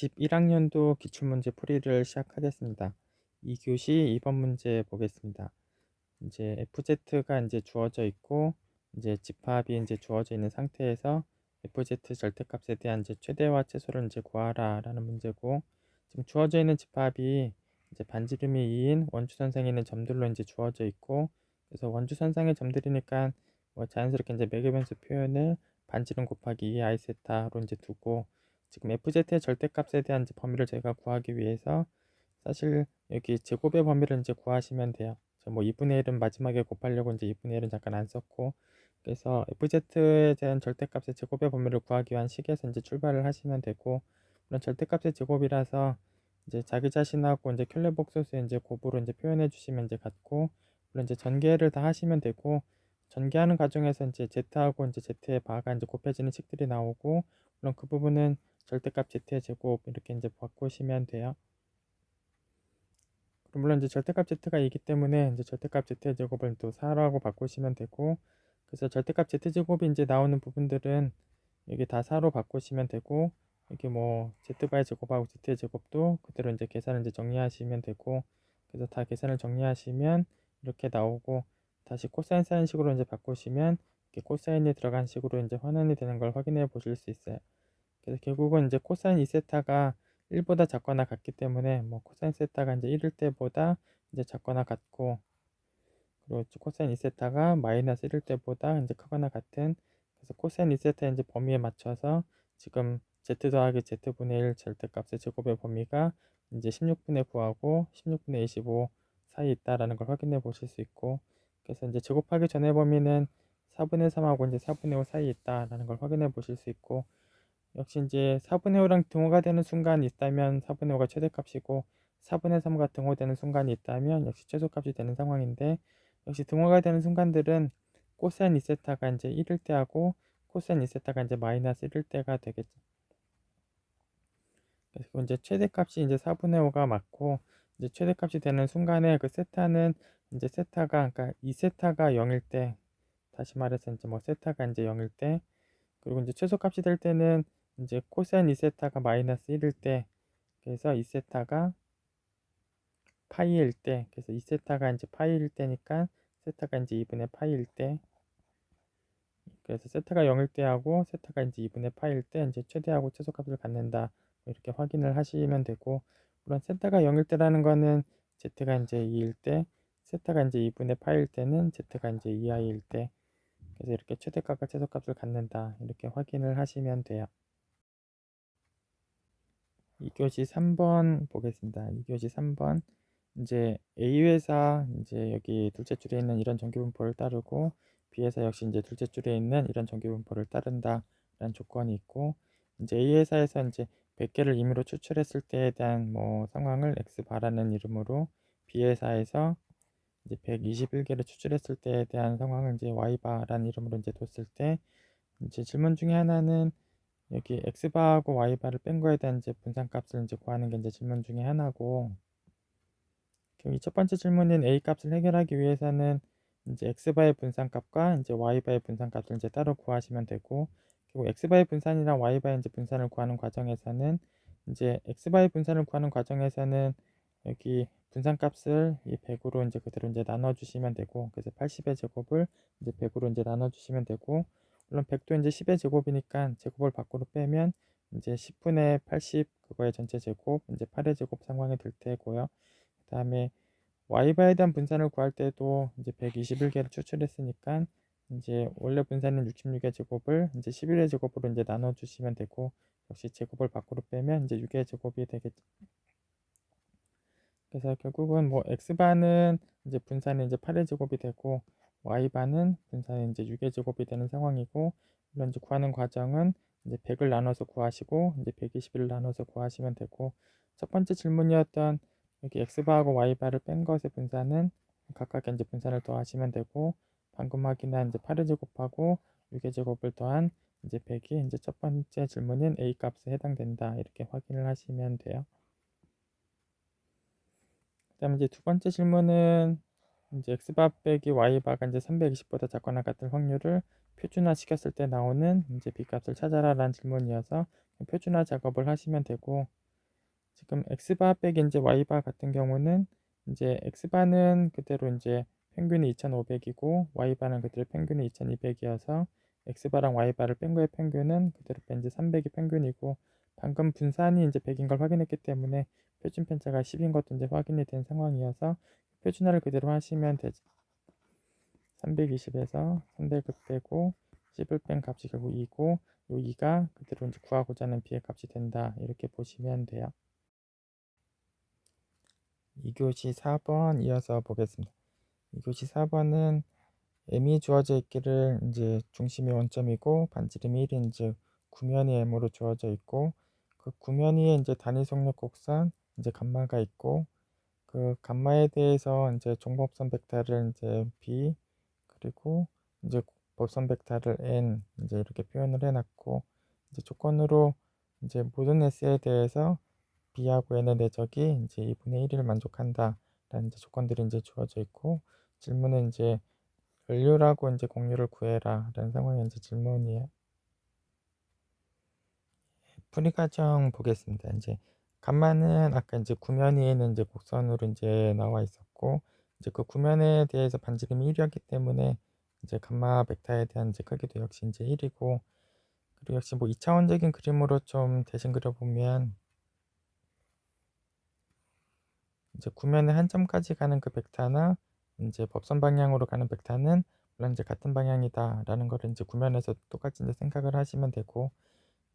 2021학년도 기출문제 풀이를 시작하겠습니다. 2교시 2번 문제 보겠습니다. 이제 FZ가 이제 주어져 있고, 이제 집합이 이제 주어져 있는 상태에서 FZ 절대값에 대한 이제 최대와 최소를 이제 구하라 라는 문제고, 지금 주어져 있는 집합이 이제 반지름이 2인 원주선상에 있는 점들로 이제 주어져 있고, 그래서 원주선상의 점들이니까 뭐 자연스럽게 이제 매개변수 표현을 반지름 곱하기 2 i세타로 이제 두고, 지금 FZ의 절대값에 대한 이제 범위를 저희가 구하기 위해서 사실 여기 제곱의 범위를 이제 구하시면 돼요. 뭐 2분의 1은 마지막에 곱하려고 이제 2분의 1은 잠깐 안 썼고, 그래서 FZ에 대한 절대값의 제곱의 범위를 구하기 위한 식에서 이제 출발을 하시면 되고, 물론 절대값의 제곱이라서 이제 자기 자신하고 이제 켤레 복소수 이제 곱으로 이제 표현해 주시면 이제 같고, 물론 이제 전개를 다 하시면 되고, 전개하는 과정에서 이제 z하고 이제 z의 바가 이제 곱해지는 식들이 나오고, 물론 그 부분은 절대값 z의 제곱 이렇게 이제 바꾸시면 돼요. 물론 이제 절대값 z가 있기 때문에 이제 절대값 z의 제곱을 또 4라고 바꾸시면 되고, 그래서 절대값 z 제곱이 이제 나오는 부분들은 여기 다 4로 바꾸시면 되고, 여기 뭐 z바의 제곱하고 z의 제곱도 그대로 이제 계산을 이제 정리하시면 되고, 그래서 다 계산을 정리하시면 이렇게 나오고, 다시 코사인 사인 식으로 이제 바꾸시면 이렇게 코사인이 들어간 식으로 이제 환원이 되는 걸 확인해 보실 수 있어요. 그래서 결국은 이제 코사인 2세타가 1보다 작거나 같기 때문에 뭐 코사인 세타가 이제 1일 때보다 이제 작거나 같고, 그리고 코사인 2세타가 마이너스 1일 때보다 이제 크거나 같은, 그래서 코사인 2세타 이제 범위에 맞춰서 지금 z 더하기 z분의 1 절대값의 제곱의 범위가 이제 16분의 9하고 16분의 25 사이에 있다라는 걸 확인해 보실 수 있고, 그래서 이제 제곱하기 전의 범위는 4분의 3하고 이제 4분의 5 사이에 있다라는 걸 확인해 보실 수 있고, 역시 이제 4분의 5랑 등호가 되는 순간이 있다면 4분의 5가 최대값이고, 4분의 3과 등호되는 순간이 있다면 역시 최소값이 되는 상황인데, 역시 등호가 되는 순간들은 코사인 2세타가 이제 1일 때 하고 코사인 2세타가 이제 마이너스 1일 때가 되겠죠. 그래서 이제 최대값이 이제 4분의 5가 맞고, 이제 최대값이 되는 순간에 그 세타는 이제 세타가, 그러니까 2세타가 0일 때, 다시 말해서 이제 뭐 세타가 이제 0일 때, 그리고 이제 최소값이 될 때는 이제 코사인 2세타가 마이너스 1일 때, 그래서 2세타가 파이일 때, 그래서 2세타가 이제 파이일 때니까 세타가 이제 2분의 파이일 때, 그래서 세타가 0일 때 하고 세타가 이제 2분의 파이일 때 이제 최대하고 최소값을 갖는다, 이렇게 확인을 하시면 되고, 물론 세타가 0일 때라는 거는 z가 이제 2일 때, 세타가 이제 2분의 파이일 때는 z가 이제 2i일 때, 그래서 이렇게 최대값과 최소값을 갖는다, 이렇게 확인을 하시면 돼요. 2교시 3번 보겠습니다. 2교시 3번, 이제 A회사 이제 여기 둘째 줄에 있는 이런 정규분포를 따르고, B회사 역시 이제 둘째 줄에 있는 이런 정규분포를 따른다 라는 조건이 있고, 이제 A회사에서 이제 100개를 임의로 추출했을 때에 대한 뭐 상황을 X바라는 이름으로, B회사에서 이제 121개를 추출했을 때에 대한 상황을 이제 Y바라는 이름으로 이제 뒀을 때, 이제 질문 중에 하나는 여기 x바하고 y바를 뺀 거에 대한 이제 분산값을 이제 구하는 게 이제 질문 중에 하나고, 그럼 이 첫 번째 질문인 a 값을 해결하기 위해서는 이제 x바의 분산값과 이제 y바의 분산값을 이제 따로 구하시면 되고, 그리고 x바의 분산이랑 y바의 이제 분산을 구하는 과정에서는 이제 x바의 분산을 구하는 과정에서는 여기 분산값을 이 100으로 이제 그대로 이제 나눠 주시면 되고, 그래서 80의 제곱을 이제 100으로 이제 나눠 주시면 되고, 물론 100도 이제 10의 제곱이니까 제곱을 밖으로 빼면 이제 10분의 80 그거의 전체 제곱 이제 8의 제곱 상황이 될 테고요. 그 다음에 y바에 대한 분산을 구할 때도 이제 121개를 추출했으니까 이제 원래 분산은 66의 제곱을 이제 11의 제곱으로 이제 나눠 주시면 되고, 역시 제곱을 밖으로 빼면 이제 6의 제곱이 되겠죠. 그래서 결국은 뭐 x바는 이제 분산이 이제 8의 제곱이 되고, y바는 분산이 이제 6의 제곱이 되는 상황이고, 물론 이제 구하는 과정은 이제 100을 나눠서 구하시고 이제 121을 나눠서 구하시면 되고, 첫 번째 질문이었던 여기 x바하고 y바를 뺀 것의 분산은 각각 이제 분산을 더하시면 되고, 방금 확인한 이제 8의 제곱하고 6의 제곱을 더한 이제 100이 이제 첫 번째 질문인 a 값에 해당된다, 이렇게 확인을 하시면 돼요. 그다음에 이제 두 번째 질문은 이제 x바 빼기 y바가 이제 320보다 작거나 같은 확률을 표준화 시켰을 때 나오는 이제 b 값을 찾아라라는 질문이어서 표준화 작업을 하시면 되고, 지금 x바 빼기 이제 y바 같은 경우는 이제 x바는 그대로 이제 평균이 2,500이고 y바는 그대로 평균이 2,200이어서 x바랑 y바를 뺀 거의 평균은 그대로 뺀 이제 300이 평균이고, 방금 분산이 이제 100인 걸 확인했기 때문에 표준 편차가 10인 것도 이제 확인이 된 상황이어서 표준화를 그대로 하시면 되죠. 320에서 300을 빼고 10을 뺀 값이 결국 2고, 요 2가 그대로 이제 구하고자 하는 b의 값이 된다, 이렇게 보시면 돼요. 2교시 4번 이어서 보겠습니다. 2교시 4번은 m이 주어져 있기를 이제 중심이 원점이고 반지름이 1인 즉 구면이 m으로 주어져 있고, 그 구면 위에 이제 단위 속력 곡선 이제 감마가 있고, 그 감마에 대해서 이제 종법선 벡터를 이제 b, 그리고 이제 법선 벡터를 n 이제 이렇게 표현을 해놨고, 이제 조건으로 이제 모든 s에 대해서 b하고 n의 내적이 이제 2분의 1을 만족한다 라는 이제 조건들이 이제 주어져 있고, 질문은 이제 연료라고 이제 공유를 구해라 라는 상황의 이제 질문이에요. 풀이 과정 보겠습니다. 이제 감마는 아까 이제 구면위에는 이제 곡선으로 이제 나와 있었고, 이제 그 구면에 대해서 반지름이 1이었기 때문에 이제 감마 벡터에 대한 이제 크기도 역시 이제 1이고, 그리고 역시 뭐 2차원적인 그림으로 좀 대신 그려보면 이제 구면의 한 점까지 가는 그 벡터나 이제 법선 방향으로 가는 벡터는 물론 이제 같은 방향이다라는 거를 이제 구면에서 똑같이 이제 생각을 하시면 되고,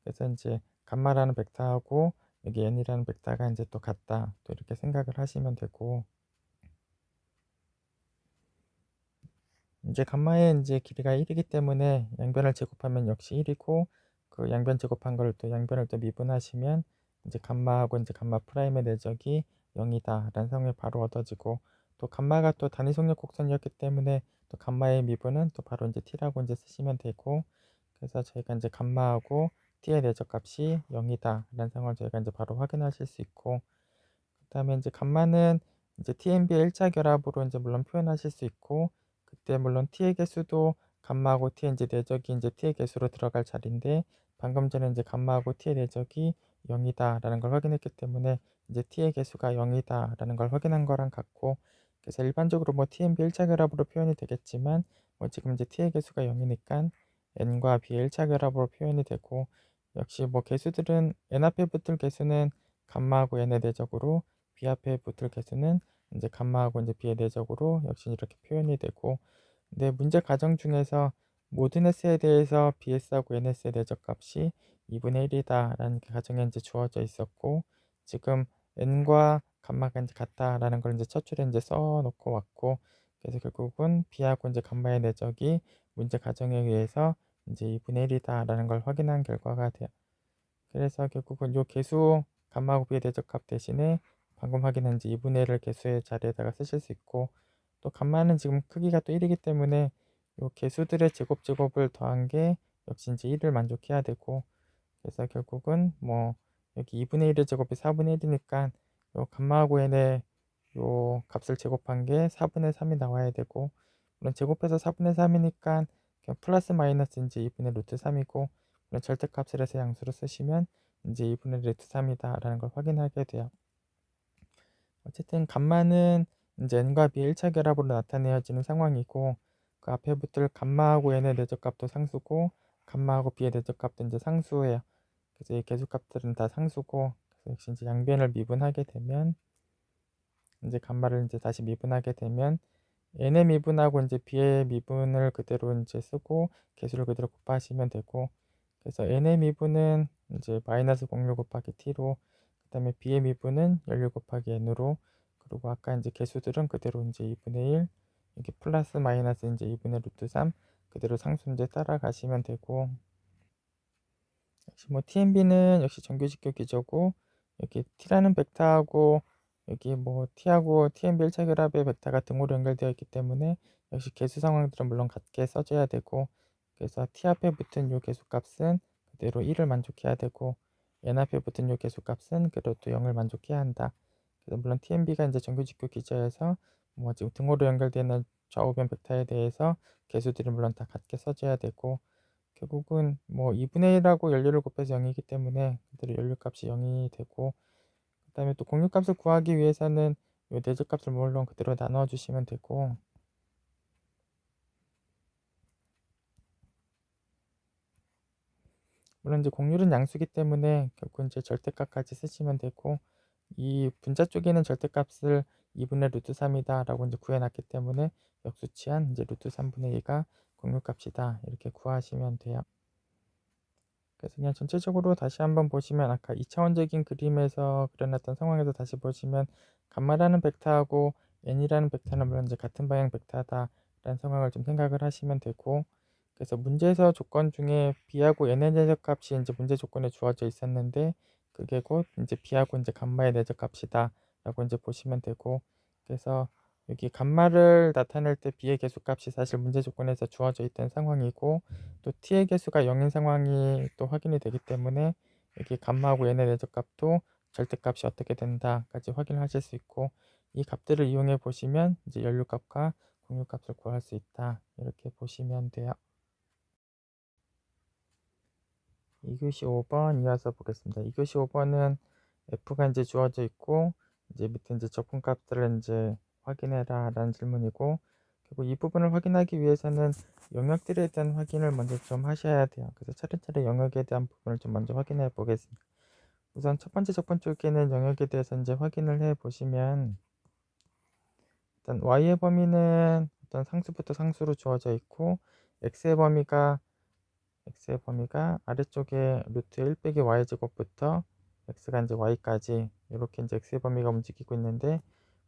그래서 이제 감마라는 벡터하고 여기 n이라는 벡터가 이제 또 같다, 또 이렇게 생각을 하시면 되고, 이제 감마의 이제 길이가 1이기 때문에 양변을 제곱하면 역시 1이고, 그 양변 제곱한 걸 또 양변을 또 미분하시면 이제 감마하고 이제 감마 프라임의 내적이 0이다라는 상황이 바로 얻어지고, 또 감마가 또 단위 속력 곡선이었기 때문에 또 감마의 미분은 또 바로 이제 t라고 이제 쓰시면 되고, 그래서 저희가 이제 감마하고 t의 내적 값이 0이다라는 상황을 저희가 이제 바로 확인하실 수 있고, 그다음에 이제 감마는 이제 TMB의 1차 결합으로 이제 물론 표현하실 수 있고, 그때 물론 t의 개수도 감마하고 t의 이제 내적이 이제 t의 개수로 들어갈 자리인데, 방금 전에 이제 감마하고 t의 내적이 0이다라는 걸 확인했기 때문에 이제 t의 개수가 0이다라는 걸 확인한 거랑 같고, 그래서 일반적으로 뭐 TMB 1차 결합으로 표현이 되겠지만, 뭐 지금 이제 t의 개수가 0이니까 n과 b의 1차 결합으로 표현이 되고, 역시 뭐 개수들은 n 앞에 붙을 개수는 감마하고 n의 내적으로, b 앞에 붙을 개수는 이제 감마하고 이제 b의 내적으로 역시 이렇게 표현이 되고, 근데 문제 가정 중에서 모든 s에 대해서 bs하고 ns의 내적 값이 2분의 1이다라는 가정에 이제 주어져 있었고, 지금 n과 감마가 이제 같다라는 걸 이제 첫 줄에 이제 써놓고 왔고, 그래서 결국은 b하고 이제 감마의 내적이 문제 가정에 의해서 이제 2분의 1이다라는 걸 확인한 결과가 돼요. 그래서 결국은 요 개수 감마하고 b의 대적값 대신에 방금 확인한 이제 2분의 1을 개수의 자리에다가 쓰실 수 있고, 또 감마는 지금 크기가 또 1이기 때문에 요 개수들의 제곱을 더한 게 역시 이제 1을 만족해야 되고, 그래서 결국은 뭐 여기 2분의 1의 제곱이 4분의 1이니까 요 감마하고 n의 요 값을 제곱한 게 4분의 3이 나와야 되고, 물론 제곱해서 4분의 3이니까 그냥 플러스 마이너스 이제 2분의 루트 3이고, 물론 절대값을 해서 양수로 쓰시면 이제 2분의 루트 3이다라는 걸 확인하게 돼요. 어쨌든 감마는 이제 n과 b의 1차 결합으로 나타내어지는 상황이고, 그 앞에 붙을 감마하고 n의 내적값도 상수고 감마하고 b의 내적값도 이제 상수예요. 그래서 이 개수값들은 다 상수고, 그래서 역시 이제 양변을 미분하게 되면 이제 감마를 이제 다시 미분하게 되면 n의 미분하고 이제 b의 미분을 그대로 이제 쓰고 개수를 그대로 곱하시면 되고, 그래서 n의 미분은 이제 마이너스 06 곱하기 t로, 그다음에 b의 미분은 16 곱하기 n으로, 그리고 아까 이제 개수들은 그대로 이제 2분의 1 이렇게 플러스 마이너스 이제 2분의 루트 3 그대로 상수 이제 따라가시면 되고, 역시 뭐 TMB는 역시 정규직교 기조고, 여기 t라는 벡터하고 여기 뭐 t하고 TMB 1차 결합의 벡터가 등호로 연결되어 있기 때문에 역시 개수 상황들은 물론 같게 써줘야 되고, 그래서 t 앞에 붙은 요 개수값은 그대로 1을 만족해야 되고, n 앞에 붙은 요 개수값은 그대로 또 0을 만족해야 한다. 그래서 물론 TMB가 이제 정규직교 기조에서 뭐 지금 등호로 연결되는 좌우변 벡터에 대해서 개수들이 물론 다 같게 써줘야 되고, 결국은 뭐 2분의 1하고 연료를 곱해서 0이기 때문에 그대로 연료값이 0이 되고, 그 다음에 또 공유값을 구하기 위해서는 이 내적값을 물론 그대로 나눠 주시면 되고, 물론 이제 공률은 양수기 때문에 결국 이제 절대값까지 쓰시면 되고, 이 분자 쪽에는 절대값을 2분의 루트 3이다 라고 이제 구해놨기 때문에 역수치한 이제 루트 3분의 2가 공률값이다 이렇게 구하시면 돼요. 그래서 그냥 전체적으로 다시 한번 보시면 아까 2차원적인 그림에서 그려놨던 상황에서 다시 보시면 감마라는 벡터하고 n이라는 벡터는 물론 이제 같은 방향 벡터다라는 상황을 좀 생각을 하시면 되고, 그래서 문제에서 조건 중에 b하고 n의 내적값이 이제 문제 조건에 주어져 있었는데 그게 곧 이제 b하고 이제 감마의 내적값이다라고 이제 보시면 되고, 그래서 여기 감마를 나타낼 때 b의 계수값이 사실 문제 조건에서 주어져 있던 상황이고, 또 t의 개수가 0인 상황이 또 확인이 되기 때문에 여기 감마하고 n의 내적값도 절대값이 어떻게 된다까지 확인을 하실 수 있고, 이 값들을 이용해 보시면 이제 연료값과 공유값을 구할 수 있다 이렇게 보시면 돼요. 2교시 5번 이어서 보겠습니다. 2교시 5번은 f가 이제 주어져 있고 이제 밑에 이제 적분값들을 이제 확인해라 라는 질문이고, 그리고 이 부분을 확인하기 위해서는 영역들에 대한 확인을 먼저 좀 하셔야 돼요. 그래서 차례차례 영역에 대한 부분을 좀 먼저 확인해 보겠습니다. 우선 첫 번째 적분 쪽에는 영역에 대해서 이제 확인을 해 보시면, 일단 y의 범위는 어떤 상수부터 상수로 주어져 있고, x의 범위가 아래쪽에 루트 1 빼기 y제곱부터 x가 이제 y까지 이렇게 이제 x의 범위가 움직이고 있는데,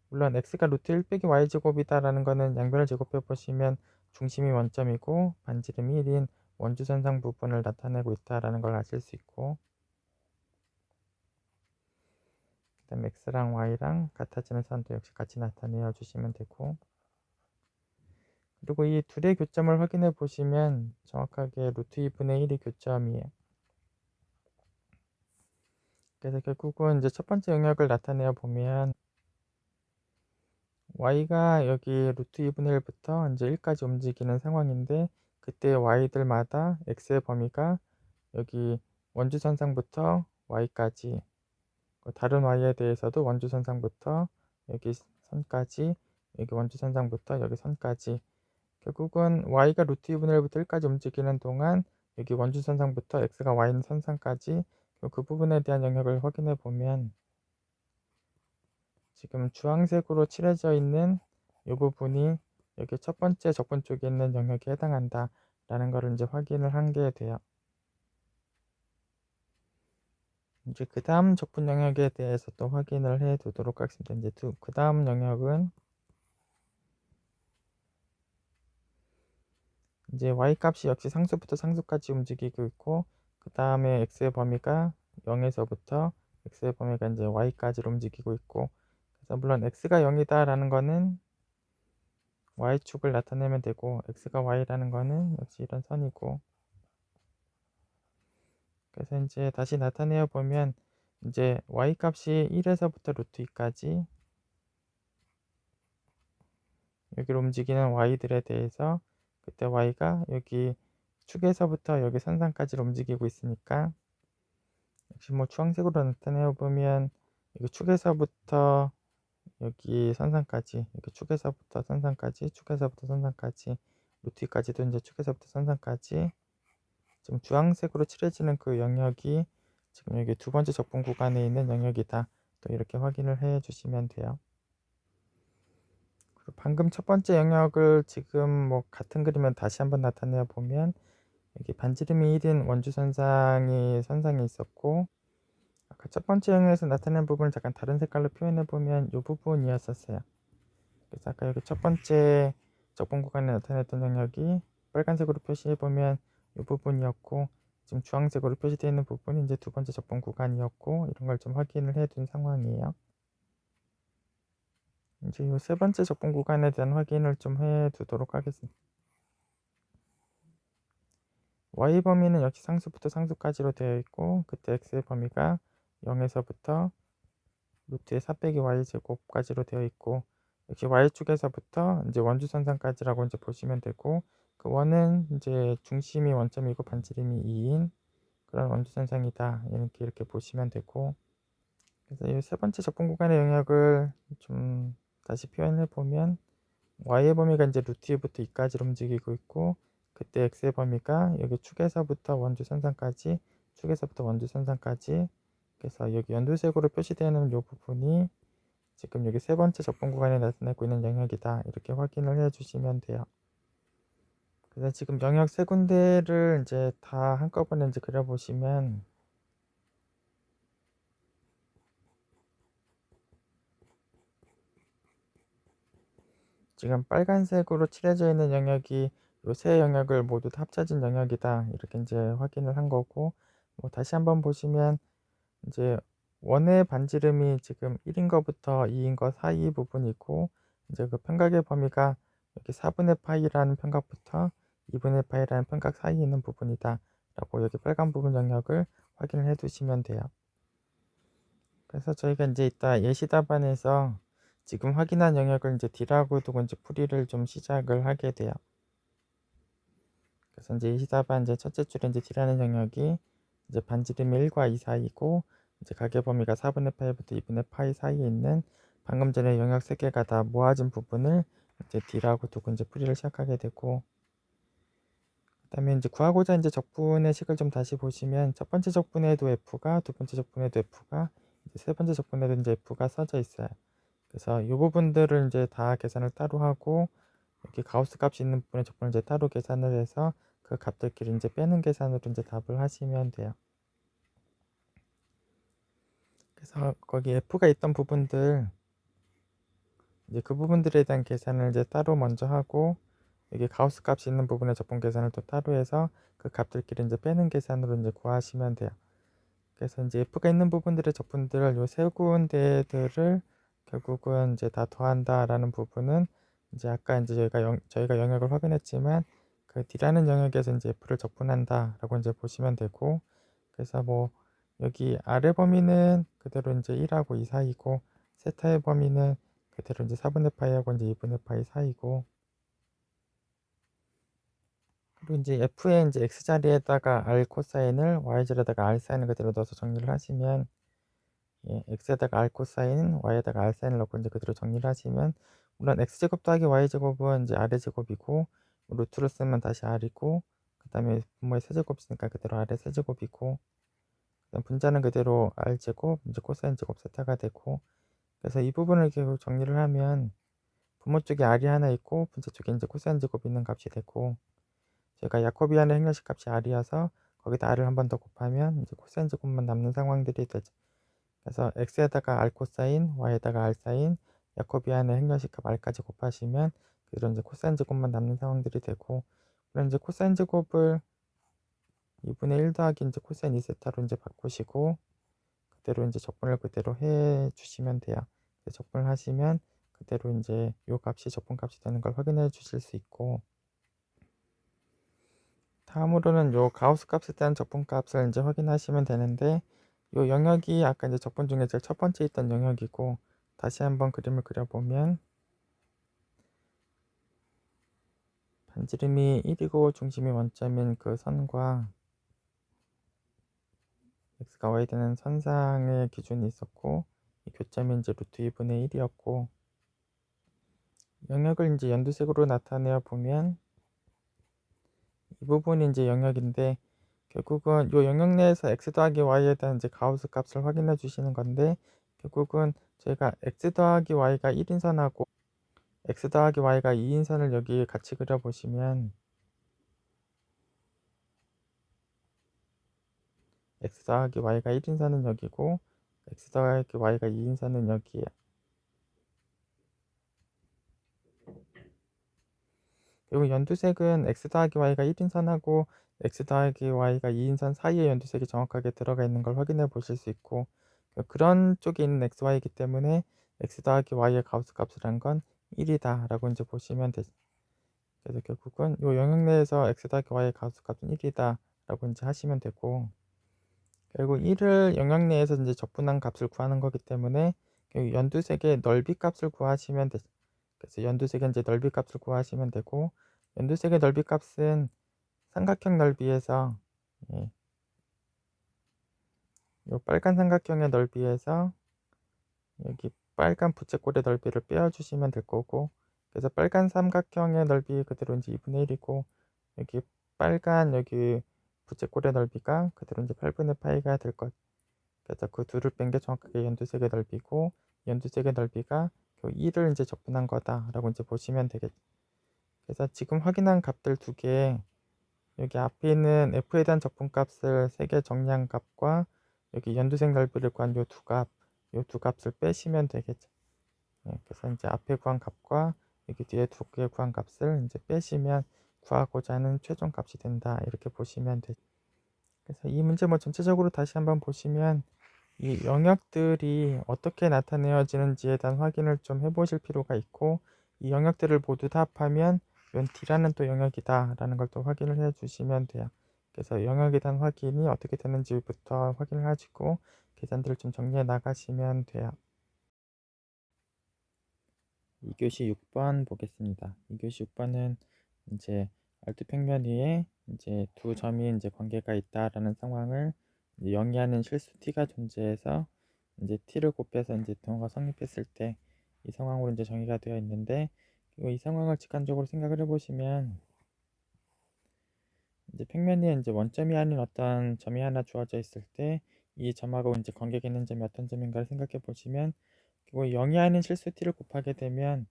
물론 x가 루트 1 빼기 y제곱이다라는 거는 양변을 제곱해 보시면 중심이 원점이고 반지름이 1인 원주선상 부분을 나타내고 있다라는 걸 아실 수 있고, 그 다음에 x랑 y랑 같아지는 선도 역시 같이 나타내어 주시면 되고, 그리고 이 둘의 교점을 확인해 보시면 정확하게 루트 2분의 1이 교점이에요. 그래서 결국은 이제 첫 번째 영역을 나타내어 보면 y가 여기 루트 2분의 1부터 이제 1까지 움직이는 상황인데, 그때 y들마다 x의 범위가 여기 원주선상부터 y까지, 다른 y에 대해서도 원주선상부터 여기 선까지, 여기 원주선상부터 여기 선까지, 결국은 y가 루트 2분의 1부터 1까지 움직이는 동안 여기 원주선상부터 x가 y는 선상까지 그 부분에 대한 영역을 확인해 보면 지금 주황색으로 칠해져 있는 이 부분이 여기 첫 번째 적분 쪽에 있는 영역에 해당한다 라는 것을 이제 확인을 한 게 돼요. 이제 그 다음 적분 영역에 대해서 또 확인을 해 두도록 하겠습니다. 이제 그 다음 영역은 이제 y 값이 역시 상수부터 상수까지 움직이고 있고, 그 다음에 x의 범위가 0에서부터 x의 범위가 이제 y까지로 움직이고 있고, 그래서 물론 x가 0이다 라는 거는 y축을 나타내면 되고, x가 y라는 거는 역시 이런 선이고, 그래서 이제 다시 나타내어 보면 이제 y 값이 1에서부터 루트 2까지 여기로 움직이는 y들에 대해서 그때 y가 여기 축에서부터 여기 선상까지로 움직이고 있으니까 역시 뭐 주황색으로 나타내어 보면 여기 축에서부터 여기 선상까지, 여기 축에서부터 선상까지, 축에서부터 선상까지, 루트 2까지도 이제 축에서부터 선상까지 지금 주황색으로 칠해지는 그 영역이 지금 여기 두 번째 적분 구간에 있는 영역이다. 또 이렇게 확인을 해 주시면 돼요. 그리고 방금 첫 번째 영역을 지금 뭐 같은 그림을 다시 한번 나타내어 보면 여기 반지름이 1인 원주선상이 선상에 있었고, 아까 첫 번째 영역에서 나타낸 부분을 잠깐 다른 색깔로 표현해 보면 이 부분이었었어요. 그래서 아까 여기 첫 번째 적분 구간에 나타냈던 영역이 빨간색으로 표시해 보면 이 부분이었고, 지금 주황색으로 표시되어 있는 부분이 이제 두 번째 적분 구간이었고, 이런 걸 좀 확인을 해 둔 상황이에요. 이제 이 세 번째 적분 구간에 대한 확인을 좀 해 두도록 하겠습니다. y 범위는 역시 상수부터 상수까지로 되어 있고, 그때 x의 범위가 0에서부터 루트의 4 빼기 y 제곱까지로 되어 있고, 역시 y축에서부터 이제 원주선상까지라고 이제 보시면 되고, 그 원은 이제 중심이 원점이고 반지름이 2인 그런 원주선상이다 이렇게 보시면 되고, 그래서 이 세 번째 접근 구간의 영역을 좀 다시 표현해 보면 y의 범위가 이제 루트 2부터 2까지로 움직이고 있고, 그때 x의 범위가 여기 축에서부터 원주선상까지, 축에서부터 원주선상까지, 그래서 여기 연두색으로 표시되는 이 부분이 지금 여기 세 번째 접근 구간에 나타내고 있는 영역이다, 이렇게 확인을 해 주시면 돼요. 그래서 지금 영역 세 군데를 이제 다 한꺼번에 이제 그려보시면, 지금 빨간색으로 칠해져 있는 영역이 요 세 영역을 모두 다 합쳐진 영역이다, 이렇게 이제 확인을 한 거고, 뭐 다시 한번 보시면 이제 원의 반지름이 지금 1인 거부터 2인 거 사이 부분이고, 이제 그 평각의 범위가 여기 4분의 파이라는 평각부터 2분의 파이라는 평각 사이에 있는 부분이다 라고 여기 빨간 부분 영역을 확인을 해 두시면 돼요. 그래서 저희가 이제 이따 예시 답안에서 지금 확인한 영역을 이제 D라고 두고 이제 풀이를 좀 시작을 하게 돼요. 그래서 이제 예시 답안 이제 첫째 줄에 이제 D라는 영역이 이제 반지름이 1과 2 사이고, 이제 가계 범위가 4분의 파이부터 2분의 파이 사이에 있는 방금 전에 영역 3개가 다 모아진 부분을 이제 D라고 두고 이제 풀이를 시작하게 되고, 그다음에 이제 구하고자 이제 적분의 식을 좀 다시 보시면 첫 번째 적분에도 F가, 두 번째 적분에도 F가, 이제 세 번째 적분에도 이제 F가 써져 있어요. 그래서 이 부분들을 이제 다 계산을 따로 하고, 여기 가우스 값이 있는 부분의 적분을 이제 따로 계산을 해서 그 값들끼리 이제 빼는 계산으로 이제 답을 하시면 돼요. 그래서 거기 F가 있던 부분들, 이제 그 부분들에 대한 계산을 이제 따로 먼저 하고, 여기 가우스 값이 있는 부분의 적분 계산을 또 따로 해서 그 값들끼리 이제 빼는 계산으로 이제 구하시면 돼요. 그래서 이제 F가 있는 부분들의 적분들을 요 세 군데들을 결국은 이제 다 더한다라는 부분은 이제 아까 이제 저희가 영역을 확인했지만 그 D라는 영역에서 이제 F를 적분한다라고 이제 보시면 되고, 그래서 뭐 여기 아래 범위는 그대로 이제 1하고 2 사이고, 세타의 범위는 그대로 이제 4분의 파이하고 이제 2분의 파이 사이고, 그리고 이제 F의 이제 X 자리에다가 R 코사인을, Y 자리에다가 R 사인을 그대로 넣어서 정리를 하시면, 예, x에다가 r 코사인, y에다가 r 사인을 넣고 이제 그대로 정리를 하시면, 물론 x제곱 더하기 y제곱은 이제 r의 제곱이고, 루트로 쓰면 다시 r이고, 그 다음에 분모의 세제곱 있으니까 그대로 r의 세제곱이고, 그다음 분자는 그대로 r제곱, 이제 코사인 제곱 세타가 되고, 그래서 이 부분을 이렇게 정리를 하면 분모 쪽에 r이 하나 있고 분자 쪽에 이제 코사인 제곱이 있는 값이 되고, 제가 야코비안의 행렬식 값이 r이어서 거기다 r을 한 번 더 곱하면 이제 코사인 제곱만 남는 상황들이 되죠. 그래서 x에다가 r 코사인, y에다가 r 사인, 야코비안의 행렬식 값 r까지 곱하시면 그대로 이제 코사인 제곱만 남는 상황들이 되고, 그럼 이제 코사인 제곱을 2분의 1 더하기 이제 코사인 2세타로 이제 바꾸시고, 그대로 이제 적분을 그대로 해 주시면 돼요. 적분을 하시면 그대로 이제 요 값이 적분 값이 되는 걸 확인해 주실 수 있고, 다음으로는 요 가우스 값에 대한 적분 값을 이제 확인하시면 되는데, 요 영역이 아까 이제 적분 중에 제일 첫 번째 있던 영역이고, 다시 한번 그림을 그려보면 반지름이 1이고 중심이 원점인 그 선과 x가 y 되는 선상의 기준이 있었고, 이 교점이 이제 루트 2분의 1이었고, 영역을 이제 연두색으로 나타내어 보면 이 부분이 이제 영역인데, 결국은 이 영역 내에서 x 더하기 y에 대한 이제 가우스 값을 확인해 주시는 건데, 결국은 저희가 x 더하기 y가 1인선하고 x 더하기 y가 2인선을 여기 같이 그려보시면, x 더하기 y가 1인선은 여기고 x 더하기 y가 2인선은 여기에요. 그리고 연두색은 x 더하기 y가 1인선하고 x 더하기 y가 2인선 사이에 연두색이 정확하게 들어가 있는 걸 확인해 보실 수 있고, 그런 쪽에 있는 xy이기 때문에 x 더하기 y의 가우스 값이란 건 1이다 라고 이제 보시면 되죠. 그래서 결국은 이 영역 내에서 x 더하기 y의 가우스 값은 1이다 라고 이제 하시면 되고, 결국 1을 영역 내에서 이제 적분한 값을 구하는 거기 때문에 결국 연두색의 넓이 값을 구하시면 되죠. 그래서 연두색의 이제 넓이 값을 구하시면 되고, 연두색의 넓이 값은 삼각형 넓이에서, 예, 요 빨간 삼각형의 넓이에서 여기 빨간 부채꼴의 넓이를 빼어주시면 될 거고, 그래서 빨간 삼각형의 넓이 그대로 이제 2분의 1이고, 여기 빨간 여기 부채꼴의 넓이가 그대로 이제 8분의 파이가 될 것. 그래서 그 둘을 뺀 게 정확하게 연두색의 넓이고, 연두색의 넓이가 그 1을 이제 적분한 거다라고 이제 보시면 되겠죠. 그래서 지금 확인한 값들 두 개, 여기 앞에 있는 f에 대한 적분값을 3개 정리한 값과 여기 연두색 넓이를 구한 요 두 값을 빼시면 되겠죠. 그래서 이제 앞에 구한 값과 여기 뒤에 두 개 구한 값을 이제 빼시면 구하고자 하는 최종 값이 된다, 이렇게 보시면 되죠. 그래서 이 문제 뭐 전체적으로 다시 한번 보시면 이 영역들이 어떻게 나타내어지는지에 대한 확인을 좀 해보실 필요가 있고, 이 영역들을 모두 다 합하면 이건 D라는 또 영역이다 라는 걸 또 확인을 해 주시면 돼요. 그래서 영역에 대한 확인이 어떻게 되는지부터 확인을 하시고 계산들을 좀 정리해 나가시면 돼요. 2교시 6번 보겠습니다. 2교시 6번은 이제 알투평면 위에 이제 두 점이 이제 관계가 있다라는 상황을 이제 영위하는 실수 t가 존재해서 이제 t를 곱해서 이제 동호가 성립했을 때 이 상황으로 이제 정의가 되어 있는데, 그리고 이 상황을 직관적으로 생각을 해보시면 이제 평면 위에 이제 원점이 아닌 어떤 점이 하나 주어져 있을 때 이 점하고 이제 관계가 있는 점이 어떤 점인가를 생각해 보시면, 그리고 0이 아닌 실수 t를 곱하게 되면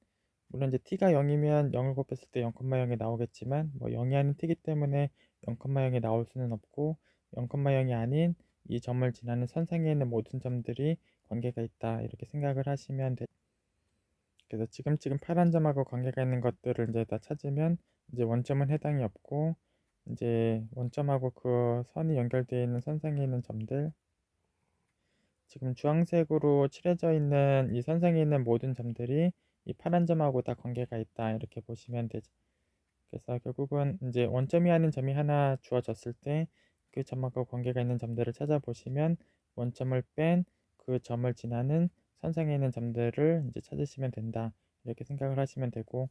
물론 이제 t가 0이면 0을 곱했을 때 0,0이 나오겠지만 뭐 0이 아닌 t이기 때문에 0,0이 나올 수는 없고, 0,0이 아닌 이 점을 지나는 선상에 있는 모든 점들이 관계가 있다, 이렇게 생각을 하시면 돼요. 그래서 지금 파란 점하고 관계가 있는 것들을 이제 다 찾으면 이제 원점은 해당이 없고, 이제 원점하고 그 선이 연결되어 있는 선상에 있는 점들, 지금 주황색으로 칠해져 있는 이 선상에 있는 모든 점들이 이 파란 점하고 다 관계가 있다, 이렇게 보시면 되죠. 그래서 결국은 이제 원점이 아닌 점이 하나 주어졌을 때 그 점하고 관계가 있는 점들을 찾아보시면 원점을 뺀 그 점을 지나는 선상에 있는 점들을 이제 찾으시면 된다, 이렇게 생각을 하시면 되고,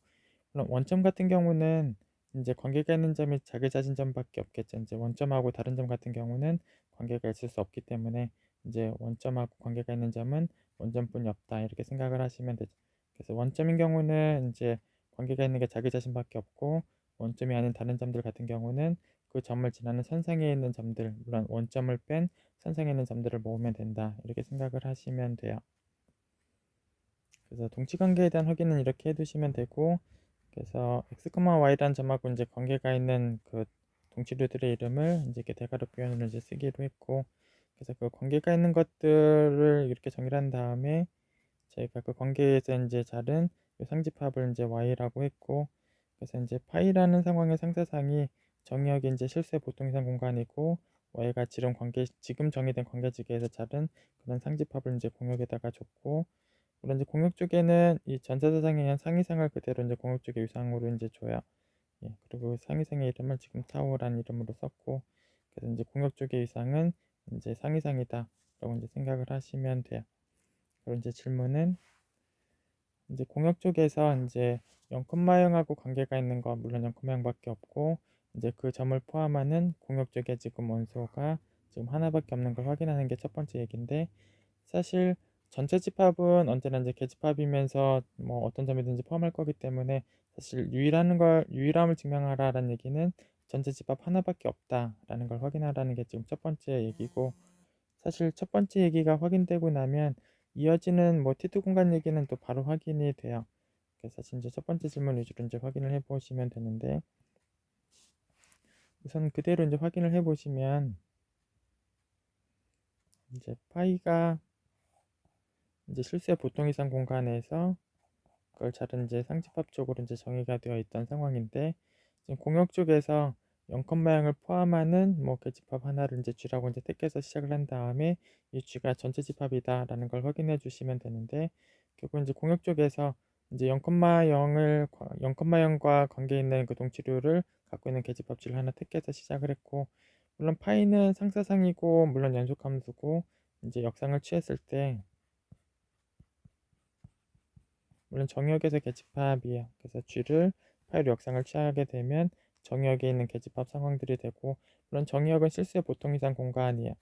물론 원점 같은 경우는 이제 관계가 있는 점이 자기 자신 점밖에 없겠죠. 이제 원점하고 다른 점 같은 경우는 관계가 있을 수 없기 때문에 이제 원점하고 관계가 있는 점은 원점뿐이 없다, 이렇게 생각을 하시면 되죠. 그래서 원점인 경우는 이제 관계가 있는 게 자기 자신밖에 없고, 원점이 아닌 다른 점들 같은 경우는 그 점을 지나는 선상에 있는 점들, 물론 원점을 뺀 선상에 있는 점들을 모으면 된다, 이렇게 생각을 하시면 돼요. 그래서 동치관계에 대한 확인은 이렇게 해두시면 되고, 그래서 x, y라는 점하고 이제 관계가 있는 그 동치류들의 이름을 이제 이렇게 대괄호 표현으로 이제 쓰기로 했고, 그래서 그 관계가 있는 것들을 이렇게 정의를 한 다음에 저희가 그 관계에서 이제 자른 상집합을 이제 y라고 했고, 그래서 이제 파이라는 상황의 상세상이 정의역이 이제 실수의 보통이상 공간이고, y가 지금 정의된 관계지계에서 자른 그런 상집합을 이제 공역에다가 줬고, 물론 이제 공역 쪽에는 이 전사사상에 의한 상위상을 그대로 이제 공역 쪽의 위상으로 이제 줘요. 그리고 상위상의 이름을 지금 타오라는 이름으로 썼고, 그래서 이제 공역 쪽의 위상은 이제 상위상이다라고 이제 생각을 하시면 돼요. 그리고 이제 질문은 이제 공역 쪽에서 이제 0,0하고 관계가 있는 건 물론 0,0밖에 없고, 이제 그 점을 포함하는 공역 쪽에 지금 원소가 지금 하나밖에 없는 걸 확인하는 게 첫 번째 얘기인데, 사실 전체 집합은 언제나 이제 개집합이면서 뭐 어떤 점이든지 포함할 거기 때문에 사실 유일함을 증명하라라는 얘기는 전체 집합 하나밖에 없다라는 걸 확인하라는 게 지금 첫 번째 얘기고, 사실 첫 번째 얘기가 확인되고 나면 이어지는 뭐 T2 공간 얘기는 또 바로 확인이 돼요. 그래서 사실 이제 첫 번째 질문 위주로 이제 확인을 해보시면 되는데, 우선 그대로 이제 확인을 해보시면 이제 파이가 이제 실수의 보통 이상 공간에서 그걸 자른 이제 상집합 쪽으로 이제 정의가 되어 있던 상황인데, 지금 공역 쪽에서 0,0을 포함하는 뭐 개집합 하나를 이제 G라고 이제 택해서 시작을 한 다음에 이 G가 전체 집합이다라는 걸 확인해 주시면 되는데, 결국 이제 공역 쪽에서 이제 0,0과 관계 있는 그 동치류를 갖고 있는 개집합 G를 하나 택해서 시작을 했고, 물론 파이는 상사상이고 물론 연속함수고 이제 역상을 취했을 때 물론 정역에서 개집합이에요. 그래서 G를 파이로 역상을 취하게 되면 정역에 있는 개집합 상황들이 되고, 물론 정역은 실수의 보통 이상 공간이에요.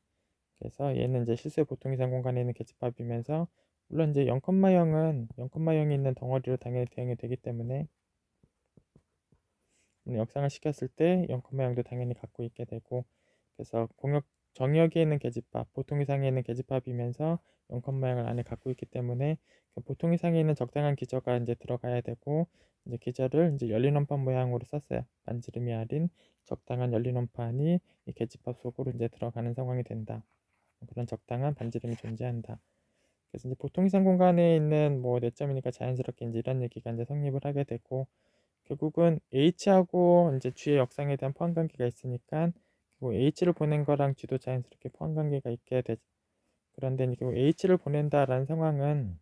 그래서 얘는 이제 실수의 보통 이상 공간에 있는 개집합이면서 물론 이제 0,0은 0,0이 있는 덩어리로 당연히 대응이 되기 때문에 역상을 시켰을 때 0,0도 당연히 갖고 있게 되고, 그래서 정역에 있는 계집합, 보통 이상에 있는 계집합이면서 0,0을 안에 갖고 있기 때문에 그 보통 이상에 있는 적당한 기저가 이제 들어가야 되고, 이제 기저를 이제 열린 원판 모양으로 썼어요. 반지름이 아닌 적당한 열린 원판이 이 계집합 속으로 이제 들어가는 상황이 된다. 그런 적당한 반지름이 존재한다. 그래서 이제 보통 이상 공간에 있는 뭐 내점이니까 자연스럽게 이제 이런 얘기가 이제 성립을 하게 되고, 결국은 H하고 이제 G의 역상에 대한 포함 관계가 있으니까 결국 H를 보낸 거랑 G도 자연스럽게 포함 관계가 있게 되죠. 그런데 결국 H를 보낸다라는 상황은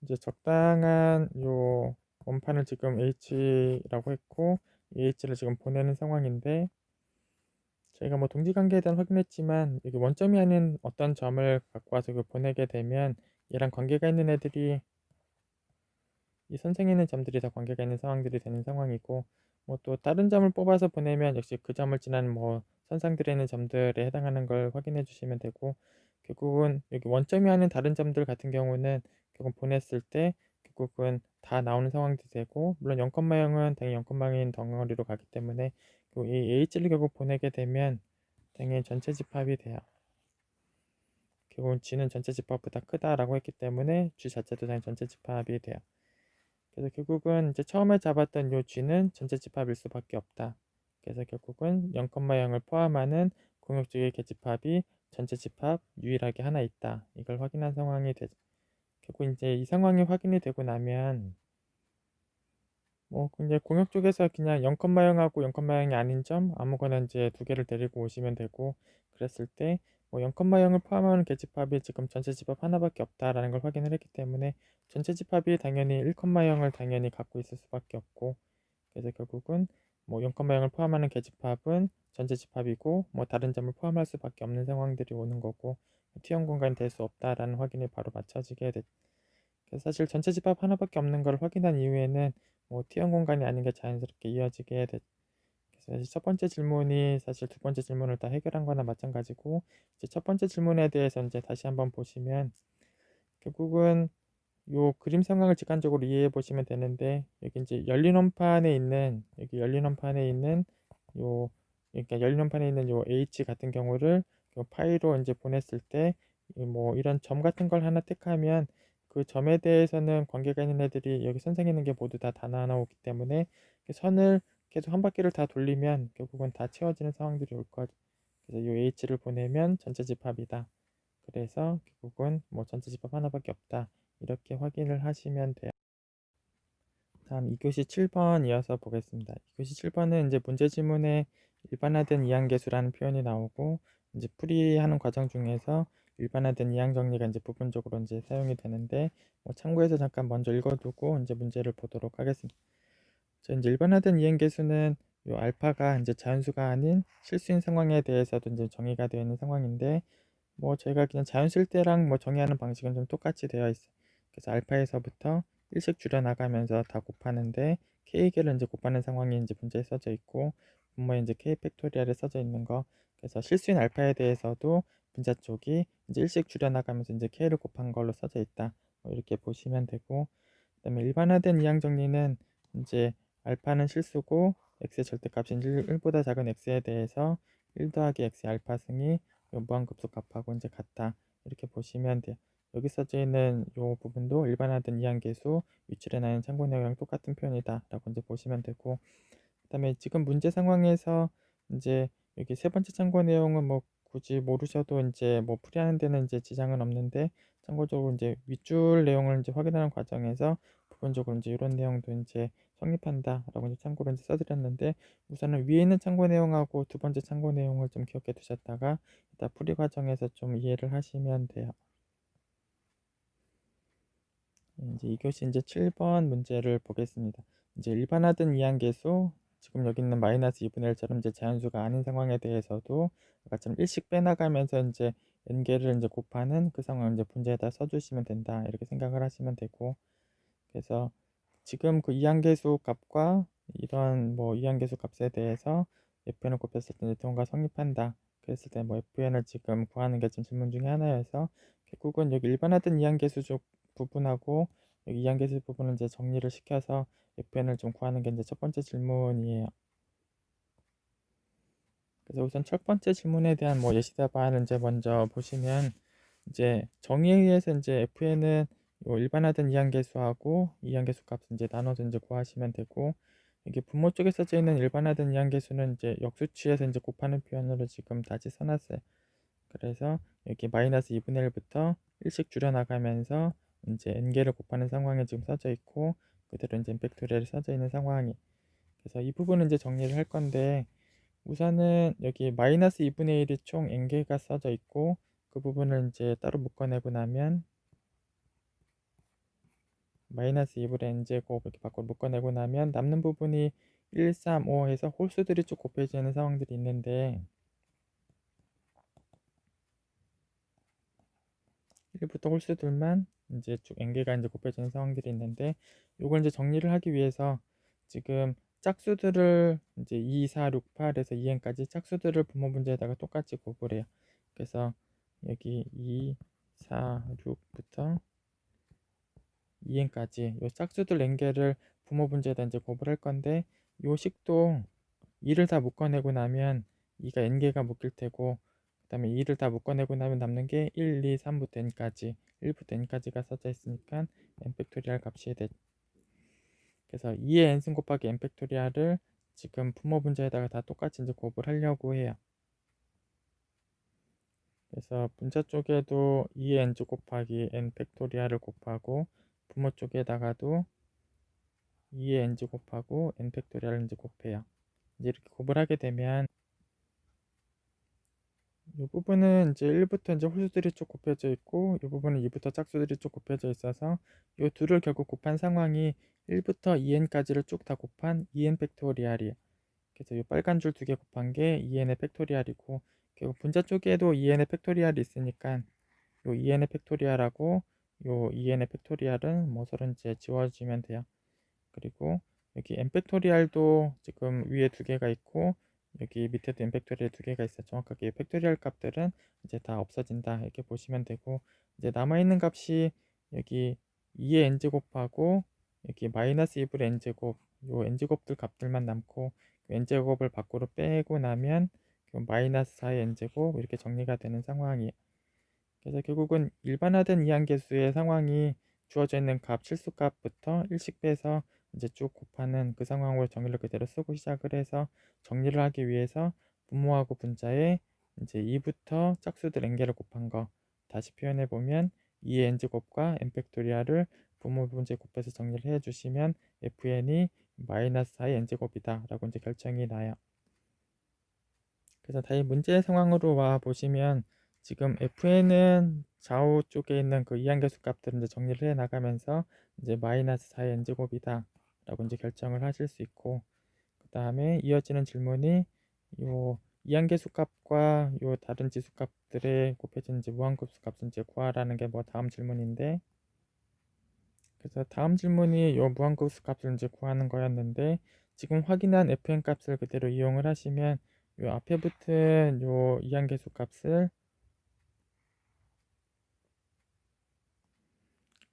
이제 적당한 요 원판을 지금 H라고 했고, 이 H를 지금 보내는 상황인데, 저희가 뭐 동지관계에 대한 확인했지만 여기 원점이 아닌 어떤 점을 갖고 와서 보내게 되면 얘랑 관계가 있는 애들이 이 선생에 있는 점들이 다 관계가 있는 상황들이 되는 상황이고, 뭐 또 다른 점을 뽑아서 보내면 역시 그 점을 지난 뭐 선상들에 있는 점들에 해당하는 걸 확인해 주시면 되고, 결국은 여기 원점이 아닌 다른 점들 같은 경우는 결국 보냈을 때 결국은 다 나오는 상황들이 되고, 물론 0,0은 당연히 0,0인 덩어리로 가기 때문에 이 H를 결국 보내게 되면 당연히 전체 집합이 돼요. 결국은 G는 전체 집합보다 크다라고 했기 때문에 G 자체도 당연히 전체 집합이 돼요. 그래서 결국은 이제 처음에 잡았던 요 G는 전체 집합일 수밖에 없다. 그래서 결국은 0,0을 포함하는 공역적의 계집합이 전체 집합 유일하게 하나 있다. 이걸 확인한 상황이 되죠. 결국 이제 이 상황이 확인이 되고 나면 뭐 이제 공역 쪽에서 그냥 0,0하고 0,0이 아닌 점 아무거나 이제 두 개를 데리고 오시면 되고, 그랬을 때 뭐 0,0을 포함하는 계집합이 지금 전체 집합 하나밖에 없다라는 걸 확인을 했기 때문에 전체 집합이 당연히 1,0을 당연히 갖고 있을 수밖에 없고, 그래서 결국은 뭐 0,0을 포함하는 계집합은 전체 집합이고 뭐 다른 점을 포함할 수밖에 없는 상황들이 오는 거고, T형 공간이 될 수 없다라는 확인이 바로 맞춰지게 됐죠. 그래서 사실 전체 집합 하나밖에 없는 걸 확인한 이후에는 뭐 T형 공간이 아닌 게 자연스럽게 이어지게 됐죠. 그래서 첫 번째 질문이 사실 두 번째 질문을 다 해결한 거나 마찬가지고, 이제 첫 번째 질문에 대해서 이제 다시 한번 보시면 결국은 요 그림 상황을 직관적으로 이해해 보시면 되는데, 여기 이제 여기 열린 원판에 있는 요, 그러니까 열린 원판에 있는 요 H 같은 경우를 요 파이로 이제 보냈을 때 뭐 이런 점 같은 걸 하나 택하면 그 점에 대해서는 관계가 있는 애들이 여기 선생에 있는 게 모두 다 나오기 때문에 선을 계속 한 바퀴를 다 돌리면 결국은 다 채워지는 상황들이 올 거죠. 그래서 요 H를 보내면 전체 집합이다. 그래서 결국은 뭐 전체 집합 하나밖에 없다. 이렇게 확인을 하시면 돼요. 다음 2교시 7번 이어서 보겠습니다. 2교시 7번은 이제 문제 지문에 일반화된 이항계수라는 표현이 나오고, 이제 풀이하는 과정 중에서 일반화된 이항 정리가 이제 부분적으로 이제 사용이 되는데, 뭐 참고해서 잠깐 먼저 읽어두고 이제 문제를 보도록 하겠습니다. 자, 이제 일반화된 이항계수는 요 알파가 이제 자연수가 아닌 실수인 상황에 대해서도 이제 정의가 되어 있는 상황인데, 뭐 저희가 그냥 자연수일 때랑 뭐 정의하는 방식은 좀 똑같이 되어 있어요. 그래서 알파에서부터 1씩 줄여나가면서 다 곱하는데 k개를 이제 곱하는 상황이 이제 문제에 써져 있고, 분모에 이제 k 팩토리얼에 써져 있는 거. 그래서 실수인 알파에 대해서도 분자 쪽이 이제 1씩 줄여나가면서 이제 k를 곱한 걸로 써져 있다. 뭐 이렇게 보시면 되고, 그다음에 일반화된 이항 정리는 이제 알파는 실수고 x의 절대값인 1보다 작은 x에 대해서 1 더하기 x의 알파 승이 무한급수 값하고 이제 같다. 이렇게 보시면 돼요. 여기 써져 있는 이 부분도 일반화된 이항계수 위출해 나는 참고 내용이랑 똑같은 표현이다 라고 이제 보시면 되고, 그 다음에 지금 문제 상황에서 이제 여기 세 번째 참고 내용은 뭐 굳이 모르셔도 이제 뭐 풀이하는 데는 이제 지장은 없는데, 참고적으로 이제 윗줄 내용을 이제 확인하는 과정에서 부분적으로 이제 이런 내용도 이제 성립한다라고 이제 참고로 이제 써드렸는데, 우선은 위에 있는 참고 내용하고 두 번째 참고 내용을 좀 기억해 두셨다가 이따 풀이 과정에서 좀 이해를 하시면 돼요. 이제 2교시 이제 7번 문제를 보겠습니다. 이제 일반화된 이항계수, 지금 여기 있는 마이너스 2분의 1처럼 이제 자연수가 아닌 상황에 대해서도 아까처럼 1씩 빼나가면서 이제 n개를 이제 곱하는 그 상황을 이제 문제에다 써주시면 된다. 이렇게 생각을 하시면 되고, 그래서 지금 그 이항계수 값과 이런 뭐 이항계수 값에 대해서 fn을 곱했을 때 통과 성립한다. 그랬을 때 뭐 FN을 지금 구하는 게 지금 질문 중에 하나여서 결국은 여기 일반화된 이항계수 쪽 부분하고 여기 이항계수 부분을 이제 정리를 시켜서 FN을 좀 구하는 게 이제 첫 번째 질문이에요. 그래서 우선 첫 번째 질문에 대한 뭐 예시 답안을 이제 먼저 보시면 이제 정의에 의해서 이제 FN은 요 일반화된 이항계수하고 이항계수 값을 이제 나눠서 이제 구하시면 되고, 여기 분모 쪽에 써져 있는 일반화된 이항계수는 이제 역수치에서 이제 곱하는 표현으로 지금 다시 써놨어요. 그래서 여기 마이너스 2분의 1부터 1씩 줄여나가면서 이제 n개를 곱하는 상황에 지금 써져 있고, 그대로 이제 팩토리얼이 써져 있는 상황이. 그래서 이 부분은 이제 정리를 할 건데, 우선은 여기 마이너스 2분의 1이 총 n개가 써져 있고, 그 부분을 이제 따로 묶어내고 나면 마이너스 2분의 n제곱 이렇게 밖으로 묶어내고 나면 남는 부분이 1, 3, 5 해서 홀수들이 쭉 곱해지는 상황들이 있는데, 1부터 홀수들만 이제 쭉 n개가 이제 곱해지는 상황들이 있는데, 요걸 이제 정리를 하기 위해서 지금 짝수들을 이제 2, 4, 6, 8에서 2n까지 짝수들을 분모 문제에다가 똑같이 곱을 해요. 그래서 여기 2, 4, 6부터 2n까지 요 짝수들 n개를 분모 문제에다 이제 곱을 할 건데, 요 식도 2를 다 묶어내고 나면 2가 n개가 묶일 테고, 그 다음에 2를 다 묶어내고 나면 남는 게 1, 2, 3부터 n까지 1부터 n까지가 써져 있으니까 n 팩토리얼 값이 돼. 그래서 2의 n승 곱하기 n 팩토리얼을 지금 분모 문제에다가 다 똑같이 이제 곱을 하려고 해요. 그래서 분자 쪽에도 2의 n제 곱하기 n 팩토리얼을 곱하고, 분모 쪽에다가도 2의 n제 곱하고 n 팩토리얼을 이제 곱해요. 이제 이렇게 곱을 하게 되면 이 부분은 이제 1부터 이제 홀수들이 쭉 곱해져 있고, 이 부분은 2부터 짝수들이 쭉 곱해져 있어서 이 둘을 결국 곱한 상황이 1부터 2n까지를 쭉 다 곱한 2n 팩토리얼이에요. 그래서 이 빨간 줄 두 개 곱한 게 2n의 팩토리얼이고, 결국 분자 쪽에도 2n의 팩토리얼이 있으니까 이 2n의 팩토리얼하고 이 2n의 팩토리얼은 뭐 서로 이제 지워주면 돼요. 그리고 여기 n 팩토리얼도 지금 위에 두 개가 있고 여기 밑에도 n 팩토리얼 두 개가 있어요. 정확하게 팩토리얼 값들은 이제 다 없어진다 이렇게 보시면 되고, 이제 남아있는 값이 여기 2의 n제곱하고 여기 마이너스 2분의 n제곱, 요 n제곱들 값들만 남고 n제곱을 밖으로 빼고 나면 마이너스 4의 n제곱 이렇게 정리가 되는 상황이에요. 그래서 결국은 일반화된 이항계수의 상황이 주어져 있는 값 실수값부터 1씩 빼서 이제 쭉 곱하는 그 상황으로 정의를 그대로 쓰고 시작을 해서, 정리를 하기 위해서 분모하고 분자에 이제 2부터 짝수들 n개를 곱한 거 다시 표현해 보면 2의 n제곱과 n 팩토리얼을 분모 분자에 곱해서 정리를 해 주시면 fn이 마이너스 4의 n제곱이다 라고 이제 결정이 나요. 그래서 다시 문제 상황으로 와 보시면 지금 fn은 좌우 쪽에 있는 그 이항계수 값들을 이제 정리를 해 나가면서 이제 마이너스 4의 n제곱이다 라고 이제 결정을 하실 수 있고, 그 다음에 이어지는 질문이 요 이항계수 값과 요 다른 지수 값들의 곱해진 이제 무한급수 값을 이제 구하라는 게 뭐 다음 질문인데, 그래서 다음 질문이 요 무한급수 값을 이제 구하는 거였는데, 지금 확인한 fn 값을 그대로 이용을 하시면 요 앞에 붙은 요 이항계수 값을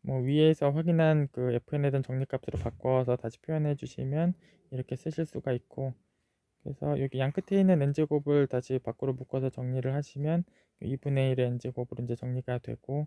뭐 위에서 확인한 그 fn에 대한 정리값으로 바꿔서 다시 표현해 주시면 이렇게 쓰실 수가 있고, 그래서 여기 양 끝에 있는 n제곱을 다시 밖으로 묶어서 정리를 하시면 2분의 1의 n제곱으로 이제 정리가 되고,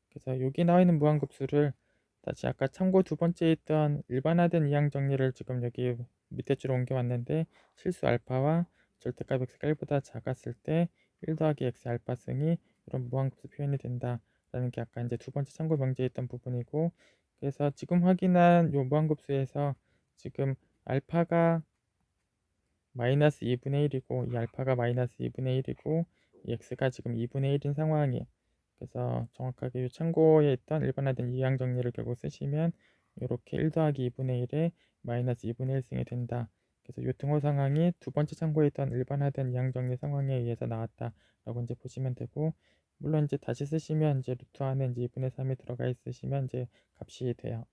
그래서 여기 나와 있는 무한급수를 다시 아까 참고 두 번째 있던 일반화된 이항 정리를 지금 여기 밑에 줄에 옮겨왔는데, 실수 알파와 절대값 x가 1보다 작았을 때 1 더하기 x 알파 승이 이런 무한급수 표현이 된다 라는 게 아까 이제 두 번째 참고 명제에 있던 부분이고, 그래서 지금 확인한 요 무한급수에서 지금 알파가 마이너스 2분의 1이고 이 알파가 마이너스 2분의 1이고 이 x가 지금 2분의 1인 상황이에요. 그래서 정확하게 이 참고에 있던 일반화된 이항 정리를 결국 쓰시면 이렇게 1 더하기 2분의 1에 마이너스 2분의 1승이 된다. 그래서 이 등호 상황이 두 번째 참고에 있던 일반화된 이항 정리 상황에 의해서 나왔다라고 이제 보시면 되고, 물론 이제 다시 쓰시면 이제 루트 안에 이제 2분의 3이 들어가 있으시면 이제 값이 돼요.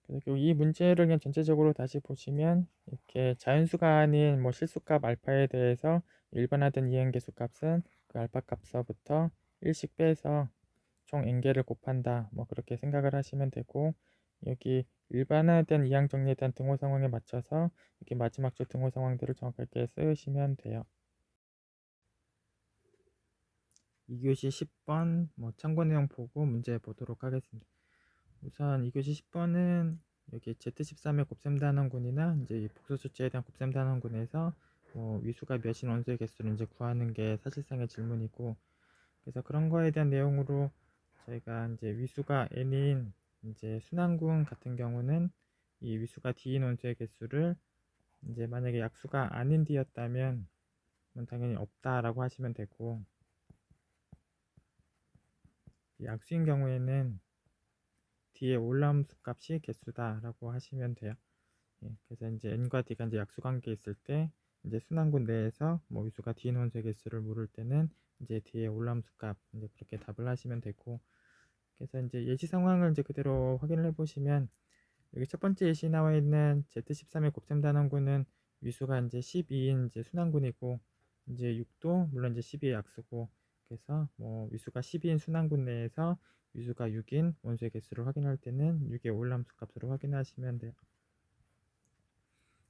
그리고 이 문제를 그냥 전체적으로 다시 보시면 이렇게 자연수가 아닌 뭐 실수값 알파에 대해서 일반화된 이행계수 값은 그 알파 값서부터 1씩 빼서 총 n개를 곱한다. 뭐 그렇게 생각을 하시면 되고, 여기 일반화된 이항 정리에 대한 등호 상황에 맞춰서 이렇게 마지막 주 등호 상황들을 정확하게 쓰시면 돼요. 2교시 10번 뭐 참고 내용 보고 문제 보도록 하겠습니다. 우선 2교시 10번은 여기 Z13의 곱셈 단원군이나 이제 이 복수 수치에 대한 곱셈 단원군에서 뭐 위수가 몇인 원소의 개수를 이제 구하는 게 사실상의 질문이고, 그래서 그런 거에 대한 내용으로 저희가 이제 위수가 n인 이제 순환군 같은 경우는 이 위수가 d인 원소의 개수를 이제 만약에 약수가 아닌 d였다면 당연히 없다라고 하시면 되고, 약수인 경우에는 d의 올라옴수 값이 개수다라고 하시면 돼요. 예, 그래서 이제 n과 d가 이제 약수 관계에 있을 때 이제 순환군 내에서 뭐 위수가 d인 원소의 개수를 물을 때는 이제 d의 올라옴수 값 이제 그렇게 답을 하시면 되고, 그래서 이제 예시 상황을 이제 그대로 확인을 해보시면 여기 첫 번째 예시 나와 있는 Z13의 곱셈 단원군은 위수가 이제 12인 이제 순환군이고, 이제 6도 물론 이제 12의 약수고, 그래서 뭐 위수가 12인 순환군 내에서 위수가 6인 원소의 개수를 확인할 때는 6의 올람수 값으로 확인하시면 돼요.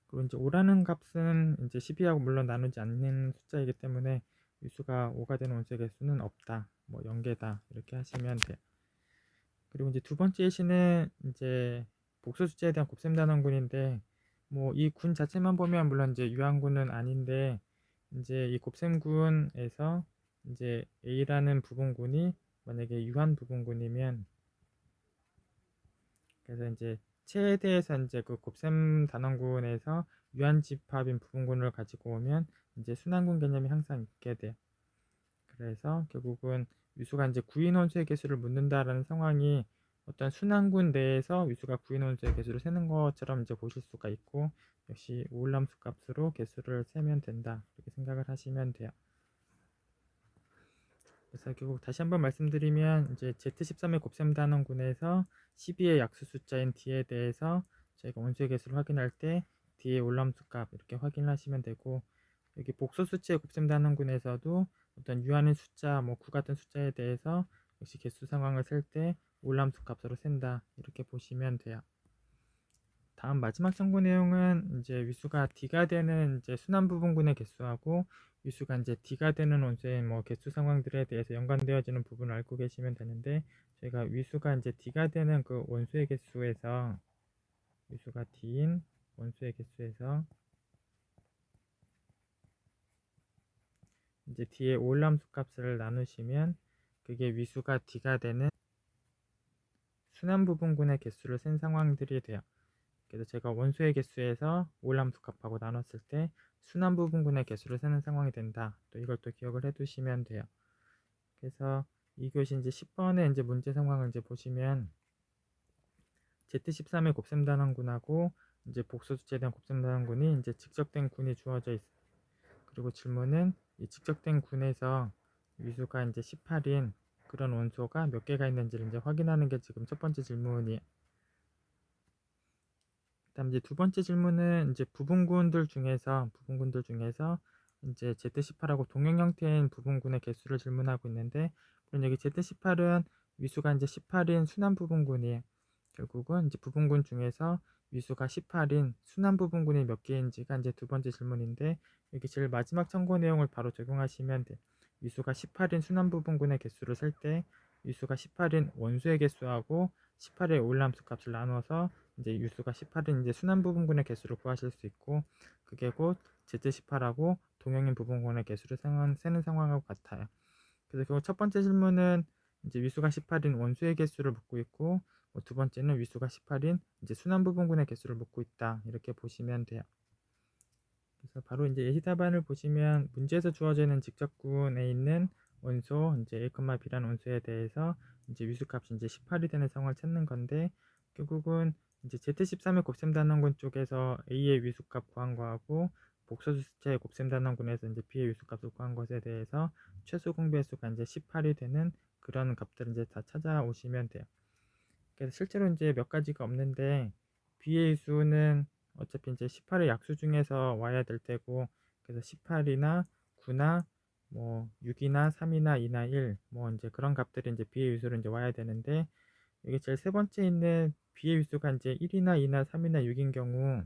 그리고 이제 5라는 값은 이제 12하고 물론 나누지 않는 숫자이기 때문에 위수가 5가 되는 원소의 개수는 없다, 뭐 0개다 이렇게 하시면 돼요. 그리고 이제 두 번째 예시는 이제 복수 숫자에 대한 곱셈 단원군인데, 뭐 이 군 자체만 보면 물론 이제 유한군은 아닌데, 이제 이 곱셈군에서 이제 A라는 부분군이 만약에 유한 부분군이면, 그래서 이제 최대에서 이제 그 곱셈 단원군에서 유한 집합인 부분군을 가지고 오면 이제 순환군 개념이 항상 있게 돼요. 그래서 결국은 위수가 이제 구인 원소의 개수를 묻는다라는 상황이 어떤 순환군 내에서 위수가 구인 원소의 개수를 세는 것처럼 이제 보실 수가 있고, 역시 우울함수 값으로 개수를 세면 된다 이렇게 생각을 하시면 돼요. 그래서 결국 다시 한번 말씀드리면 이제 Z13의 곱셈 단원군에서 12의 약수 숫자인 d에 대해서 저희가 원소의 개수를 확인할 때 d의 올람수 값 이렇게 확인하시면 되고, 여기 복소 수치의 곱셈 단원군에서도 어떤 유한의 숫자 뭐 9 같은 숫자에 대해서 역시 개수 상황을 셀 때 올람수 값으로 센다 이렇게 보시면 돼요. 다음 마지막 참고 내용은 이제 위수가 d가 되는 이제 순환 부분군의 개수하고 위수가 이제 d가 되는 원소의 뭐 개수 상황들에 대해서 연관되어지는 부분을 알고 계시면 되는데, 저희가 위수가 이제 d가 되는 그 원소의 개수에서 위수가 d인 원소의 개수에서 이제 d의 올람수 값을 나누시면 그게 위수가 d가 되는 순환 부분군의 개수를 센 상황들이 돼요. 그래서 제가 원소의 개수에서 올람수 값하고 나눴을 때 순환 부분군의 개수를 세는 상황이 된다. 또 이걸 또 기억을 해두시면 돼요. 그래서 이것이 이제 10번의 이제 문제 상황을 이제 보시면 Z13의 곱셈 단원군하고 이제 복소 수치에 대한 곱셈 단원군이 이제 직접된 군이 주어져 있어요. 그리고 질문은 이 직접된 군에서 위수가 이제 18인 그런 원소가 몇 개가 있는지를 이제 확인하는 게 지금 첫 번째 질문이에요. 그다음 이제 두 번째 질문은 이제 부분군들 중에서 이제 Z18하고 동형 형태인 부분군의 개수를 질문하고 있는데, 그럼 여기 Z18은 위수가 이제 18인 순환 부분군이에요. 결국은 이제 부분군 중에서 위수가 18인 순환 부분군이 몇 개인지가 이제 두 번째 질문인데, 여기 제일 마지막 참고 내용을 바로 적용하시면 돼. 위수가 18인 순환 부분군의 개수를 셀 때 위수가 18인 원소의 개수하고 18의 올람수 값을 나눠서 이제 유수가 18인 이제 순환 부분군의 개수를 구하실 수 있고, 그게 곧 Z18하고 동형인 부분군의 개수를 세는 상황하고 같아요. 그래서 결국 첫 번째 질문은 이제 위수가 18인 원소의 개수를 묻고 있고, 두 번째는 위수가 18인 이제 순환 부분군의 개수를 묻고 있다 이렇게 보시면 돼요. 그래서 바로 이제 예시 답안을 보시면 문제에서 주어져 있는 직접군에 있는 원소 이제 A, B라는 원소에 대해서 이제 위수값이 이제 18이 되는 상황을 찾는 건데, 결국은 이제 Z13의 곱셈 단원군 쪽에서 A의 위수값 구한 거하고 복소 수치의 곱셈 단원군에서 이제 B의 위수값을 구한 것에 대해서 최소 공배수가 이제 18이 되는 그런 값들을 이제 다 찾아오시면 돼요. 그래서 실제로 이제 몇 가지가 없는데, B의 수는 어차피 이제 18의 약수 중에서 와야 될 테고, 그래서 18이나 9나 뭐 6이나 3이나 2나 1, 뭐 이제 그런 값들이 이제 B의 위수로 이제 와야 되는데, 여기 제일 세 번째 있는 B의 위수가 이제 1이나 2나 3이나 6인 경우,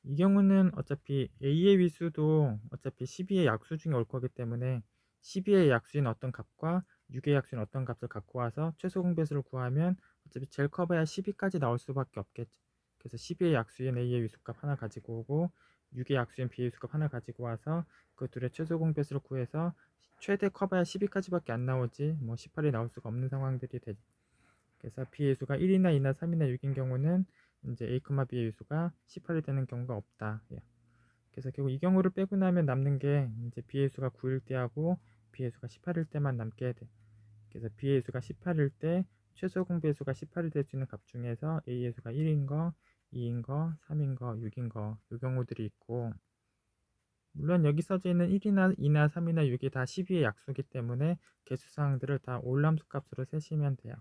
이 경우는 어차피 A의 위수도 어차피 12의 약수 중에 올 거기 때문에 12의 약수인 어떤 값과 6의 약수인 어떤 값을 갖고 와서 최소 공배수를 구하면 어차피 제일 커봐야 12까지 나올 수밖에 없겠죠. 그래서 12의 약수인 A의 위수값 하나 가지고 오고 6의 약수인 B의 위수값 하나 가지고 와서 그 둘의 최소 공배수를 구해서 최대 커봐야 12까지밖에 안 나오지 뭐 18이 나올 수가 없는 상황들이 되죠. 그래서 B의 위수가 1이나 2나 3이나 6인 경우는 이제 A, B의 위수가 18이 되는 경우가 없다. 예. 그래서 결국 이 경우를 빼고 나면 남는 게 이제 B의 수가 9일 때하고 B의 수가 18일 때만 남게 돼. 그래서 B의 수가 18일 때 최소 공배의 수가 18이 될 수 있는 값 중에서 A의 수가 1인 거, 2인 거, 3인 거, 6인 거, 이 경우들이 있고, 물론 여기 써져 있는 1이나 2나 3이나 6이 다 12의 약수이기 때문에 개수 사항들을 다 올람수 값으로 세시면 돼요.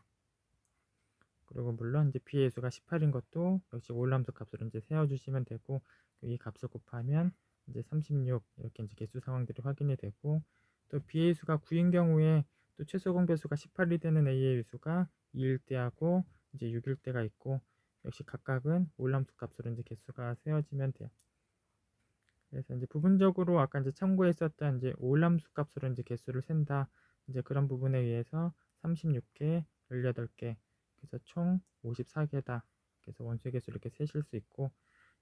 그리고 물론 이제 B의 수가 18인 것도 역시 올람수 값으로 이제 세워주시면 되고, 이 값을 곱하면 이제 36 이렇게 이제 개수 상황들이 확인이 되고, 또 B의 수가 9인 경우에 또 최소 공배수가 18이 되는 A의 수가 2일 때하고 이제 6일 때가 있고, 역시 각각은 올람수 값으로 이제 개수가 세워지면 돼요. 그래서 이제 부분적으로 아까 이제 참고했었던 이제 올람수 값으로 이제 개수를 센다, 이제 그런 부분에 의해서 36개, 18개, 그래서 총 54개다. 그래서 원소의 개수를 이렇게 세실 수 있고,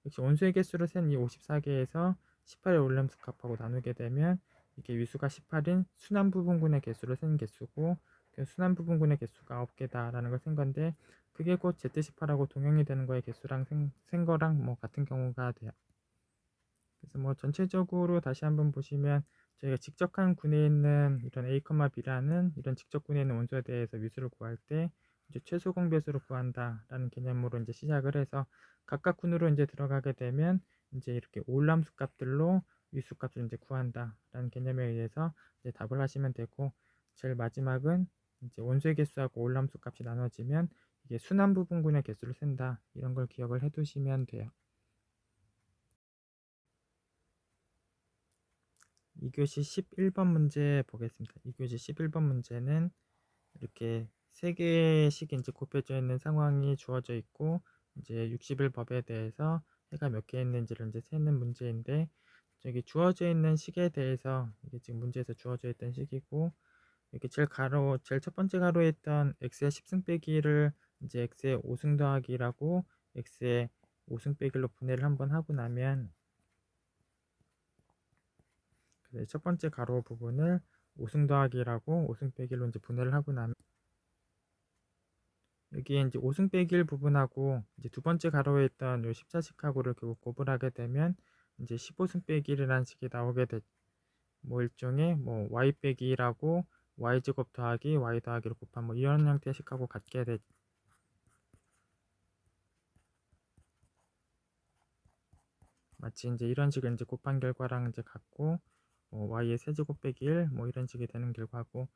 역시 원소의 개수를 센 이 54개에서 18의 올람수 값하고 나누게 되면 이게 위수가 18인 순환 부분군의 개수를 센 개수고, 그 순환 부분군의 개수가 9개다라는 걸 센 건데, 그게 곧 Z18하고 동형이 되는 거의 개수랑 센 거랑 뭐 같은 경우가 돼요. 그래서 뭐 전체적으로 다시 한번 보시면 저희가 직접한 군에 있는 이런 A, B라는 이런 직접군에 있는 원소에 대해서 위수를 구할 때 이제 최소 공배수를 구한다라는 개념으로 이제 시작을 해서 각각 군으로 이제 들어가게 되면 이제 이렇게 올람수 값들로 위수 값을 이제 구한다라는 개념에 의해서 이제 답을 하시면 되고, 제일 마지막은 이제 원소의 개수하고 올람수 값이 나눠지면 이게 순환 부분군의 개수를 센다, 이런 걸 기억을 해두시면 돼요. 2교시 11번 문제 보겠습니다. 2교시 11번 문제는 이렇게 3개씩 이제 곱해져 있는 상황이 주어져 있고, 이제 60일 법에 대해서 해가 몇 개 있는지를 이제 세는 문제인데, 저기 주어져 있는 식에 대해서 이게 지금 문제에서 주어져 있던 식이고, 이렇게 제일 첫 번째 가로에 있던 x의 10승 빼기를 이제 x의 5승 더하기라고 x의 5승 빼기로 분해를 한번 하고 나면, 첫 번째 가로 부분을 5승 더하기라고 5승 빼기로 이제 분해를 하고 나면, 여기에 이제 5승 빼기일 부분하고 이제 두 번째 가로에 있던 요 십자식하고를 결국 곱을 하게 되면 이제 15승 빼기라는 식이 나오게 돼. 뭐 일종의 뭐 y 빼기라고 y제곱 더하기 y 더하기로 곱한 뭐 이런 형태의 식하고 같게 돼. 마치 이제 이런 식을 이제 곱한 결과랑 이제 같고, y의 세제곱 빼기 1 뭐 이런 식이 되는 결과고,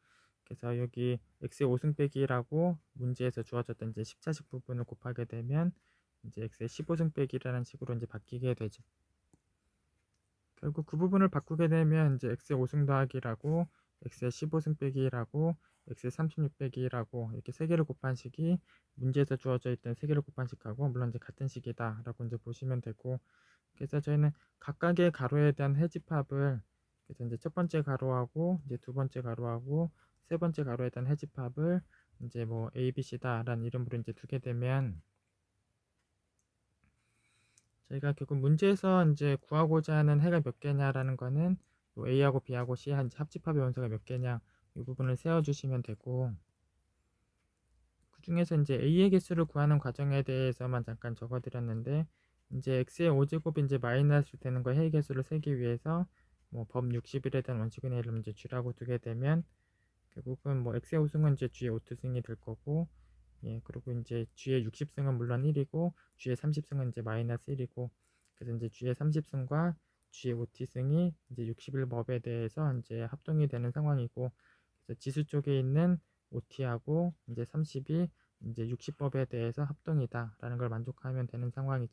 그래서 여기 x의 5승 빼기라고 문제에서 주어졌던 이제 십자식 부분을 곱하게 되면 이제 x의 15승 빼기라는 식으로 이제 바뀌게 되죠. 결국 그 부분을 바꾸게 되면 이제 x의 5승 더하기라고 x의 15승 빼기라고 x의 36 빼기라고 이렇게 세 개를 곱한 식이 문제에서 주어져 있던 세 개를 곱한 식하고 물론 이제 같은 식이다라고 이제 보시면 되고, 그래서 저희는 각각의 가로에 대한 해집합을, 그래서 이제 첫 번째 가로하고 이제 두 번째 가로하고 세 번째 가로에 대한 해집합을 이제 뭐 A, B, C다라는 이름으로 이제 두게 되면, 저희가 결국 문제에서 이제 구하고자 하는 해가 몇 개냐라는 거는 A하고 B하고 C 한 합집합의 원소가 몇 개냐 이 부분을 세워주시면 되고, 그 중에서 이제 A의 개수를 구하는 과정에 대해서만 잠깐 적어드렸는데, 이제 x의 5제곱이 이제 마이너스 되는 거 해의 개수를 세기 위해서 뭐 법 60일에 대한 원칙의 이름 이제 쥐라고 두게 되면, 결국은 뭐 x의 5승은 이제 g의 5투승이 될 거고, 예, 그리고 이제 g의 60승은 물론 1이고 g의 30승은 이제 마이너스 1이고, 그래서 이제 g의 30승과 g의 5t승이 이제 60일 법에 대해서 이제 합동이 되는 상황이고, 그래서 지수 쪽에 있는 5t하고 이제 30이 이제 60법에 대해서 합동이다라는 걸 만족하면 되는 상황이죠.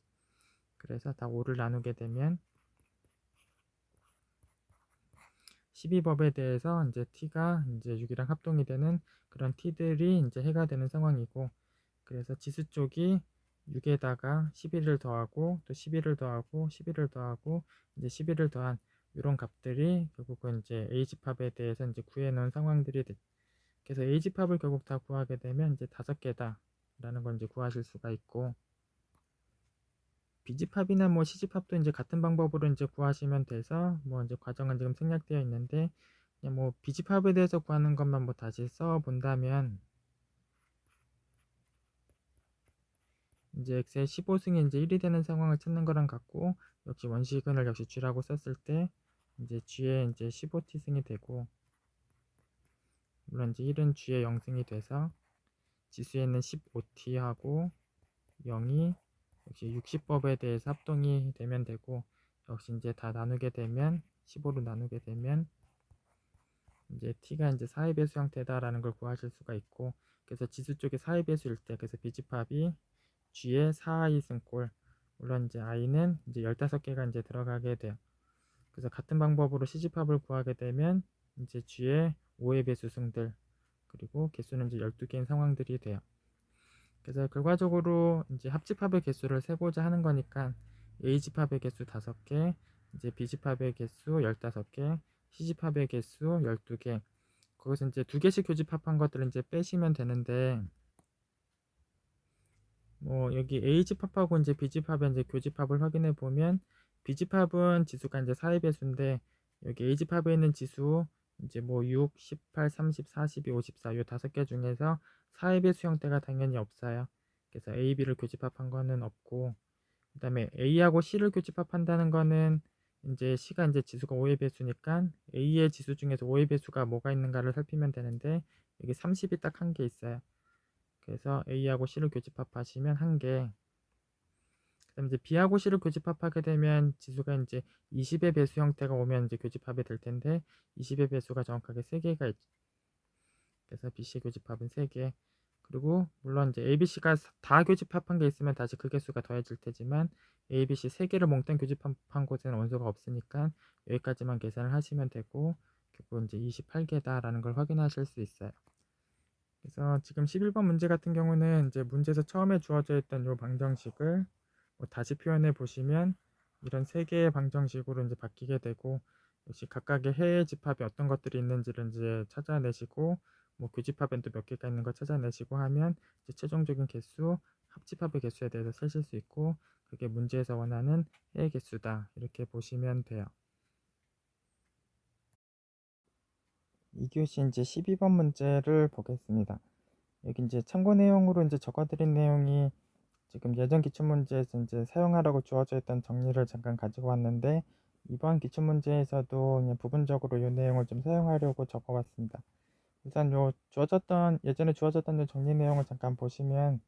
그래서 다 5를 나누게 되면 12법에 대해서 이제 t가 이제 6이랑 합동이 되는 그런 t들이 이제 해가 되는 상황이고, 그래서 지수 쪽이 6에다가 11을 더하고 또 11을 더하고 11을 더하고 이제 11을 더한 이런 값들이 결국은 이제 A집합에 대해서 이제 구해 놓은 상황들이 그래서 A집합을 결국 다 구하게 되면 이제 5개다 라는 걸 이제 구하실 수가 있고, B집합이나 뭐 C집합도 이제 같은 방법으로 이제 구하시면 돼서 뭐 이제 과정은 지금 생략되어 있는데, 그냥 뭐 B집합에 대해서 구하는 것만 뭐 다시 써 본다면 이제 x의 15승이 이제 1이 되는 상황을 찾는 거랑 같고, 역시 원시근을 역시 g라고 썼을 때 이제 g의 이제 15t승이 되고, 물론 이제 1은 g의 0승이 돼서 지수에는 15t하고 0이 역시 60법에 대해서 합동이 되면 되고, 역시 이제 다 나누게 되면 15로 나누게 되면 이제 t가 이제 4의 배수 형태다라는 걸 구하실 수가 있고, 그래서 지수 쪽에 4의 배수일 때 그래서 B집합이 g의 4i 승꼴, 물론 이제 i는 이제 15개가 이제 들어가게 돼요. 그래서 같은 방법으로 C집합을 구하게 되면 이제 g의 5의 배수 승들, 그리고 개수는 이제 12개인 상황들이 돼요. 그래서 결과적으로 이제 합집합의 개수를 세고자 하는 거니까 A집합의 개수 5개, 이제 B집합의 개수 15개, C집합의 개수 12개, 거기서 이제 2개씩 교집합한 것들을 이제 빼시면 되는데, 뭐 여기 A집합하고 이제 B집합의 이제 교집합을 확인해 보면 B집합은 지수가 이제 4의 배수인데, 여기 A집합에 있는 지수 이제 뭐 6, 18, 30, 42, 54 요 5개 중에서 4의 배수 형태가 당연히 없어요. 그래서 A, B를 교집합한 거는 없고, 그 다음에 A하고 C를 교집합한다는 거는 이제 C가 이제 지수가 5의 배수니까 A의 지수 중에서 5의 배수가 뭐가 있는가를 살피면 되는데, 여기 30이 딱 한 개 있어요. 그래서 A하고 C를 교집합하시면 1개, 그 다음에 이제 B하고 C를 교집합하게 되면 지수가 이제 20의 배수 형태가 오면 이제 교집합이 될 텐데, 20의 배수가 정확하게 3개가 있죠. 그래서 BC 교집합은 3개. 그리고 물론 이제 ABC가 다 교집합한 게 있으면 다시 그 개수가 더해질 테지만, ABC 3개를 몽땅 교집합한 곳에는 원소가 없으니까 여기까지만 계산을 하시면 되고, 결국 이제 28개다라는 걸 확인하실 수 있어요. 그래서 지금 11번 문제 같은 경우는 이제 문제에서 처음에 주어져 있던 이 방정식을 뭐 다시 표현해 보시면 이런 3개의 방정식으로 이제 바뀌게 되고, 역시 각각의 해의 집합이 어떤 것들이 있는지를 이제 찾아내시고, 뭐 교집합엔 또 몇 개가 있는 걸 찾아내시고 하면 이제 최종적인 개수, 합집합의 개수에 대해서 세실 수 있고, 그게 문제에서 원하는 해의 개수다 이렇게 보시면 돼요. 2교시 이제 12번 문제를 보겠습니다. 여기 이제 참고 내용으로 이제 적어드린 내용이 지금 예전 기출문제에서 이제 사용하라고 주어져 있던 정리를 잠깐 가지고 왔는데, 이번 기출문제에서도 그냥 부분적으로 이 내용을 좀 사용하려고 적어봤습니다. 우선 예전에 주어졌던 요 정리 내용을 잠깐 보시면,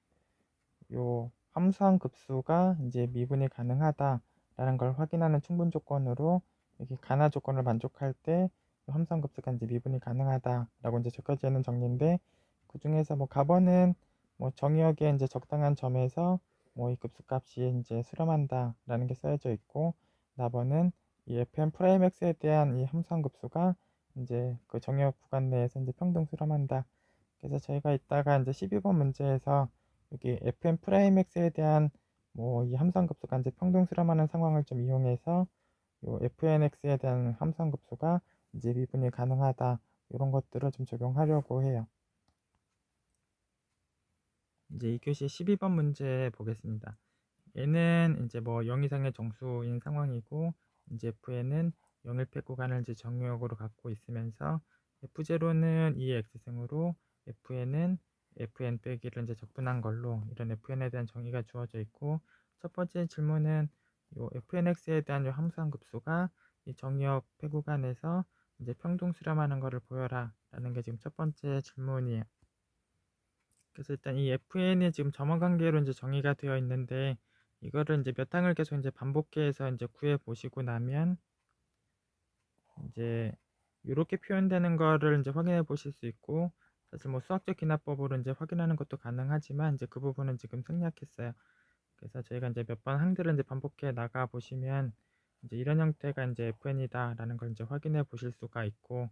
요 함수한 급수가 이제 미분이 가능하다라는 걸 확인하는 충분 조건으로 여기 가나 조건을 만족할 때 함수한 급수가 이제 미분이 가능하다라고 이제 적혀져 있는 정리인데, 그 중에서 뭐 가번은 뭐 정의역에 이제 적당한 점에서 뭐 이 급수값이 이제 수렴한다라는 게 쓰여져 있고, 나번은 이 fn 프라임 x에 대한 이 함수한 급수가 이제 그 정의역 구간 내에서 이제 평등 수렴한다. 그래서 저희가 이따가 이제 12번 문제에서 여기 fn 프라임 x에 대한 뭐 이 함수한급수가 이제 평등 수렴하는 상황을 좀 이용해서 요 fnx에 대한 함수한급수가 이제 미분이 가능하다, 이런 것들을 좀 적용하려고 해요. 이제 이 교시 12번 문제 보겠습니다. 얘는 이제 뭐 0 이상의 정수인 상황이고, 이제 fn은 0일패 구간을 이제 정유역으로 갖고 있으면서 f0는 2의 x승으로 fn은 fn 빼기를 이제 적분한 걸로 이런 fn에 대한 정의가 주어져 있고, 첫 번째 질문은 요 fnx에 대한 요 함수한 급수가 이 정의역 패 구간에서 이제 평등 수렴하는 것을 보여라 라는 게 지금 첫 번째 질문이에요. 그래서 일단 이 fn이 지금 점원 관계로 이제 정의가 되어 있는데, 이거를 이제 몇 항을 계속 이제 반복해서 이제 구해 보시고 나면 이제 이렇게 표현되는 거를 이제 확인해 보실 수 있고, 사실 뭐 수학적 기납법으로 이제 확인하는 것도 가능하지만 이제 그 부분은 지금 생략했어요. 그래서 저희가 이제 몇 번 항들을 이제 반복해 나가 보시면 이제 이런 형태가 이제 FN이다라는 걸 이제 확인해 보실 수가 있고,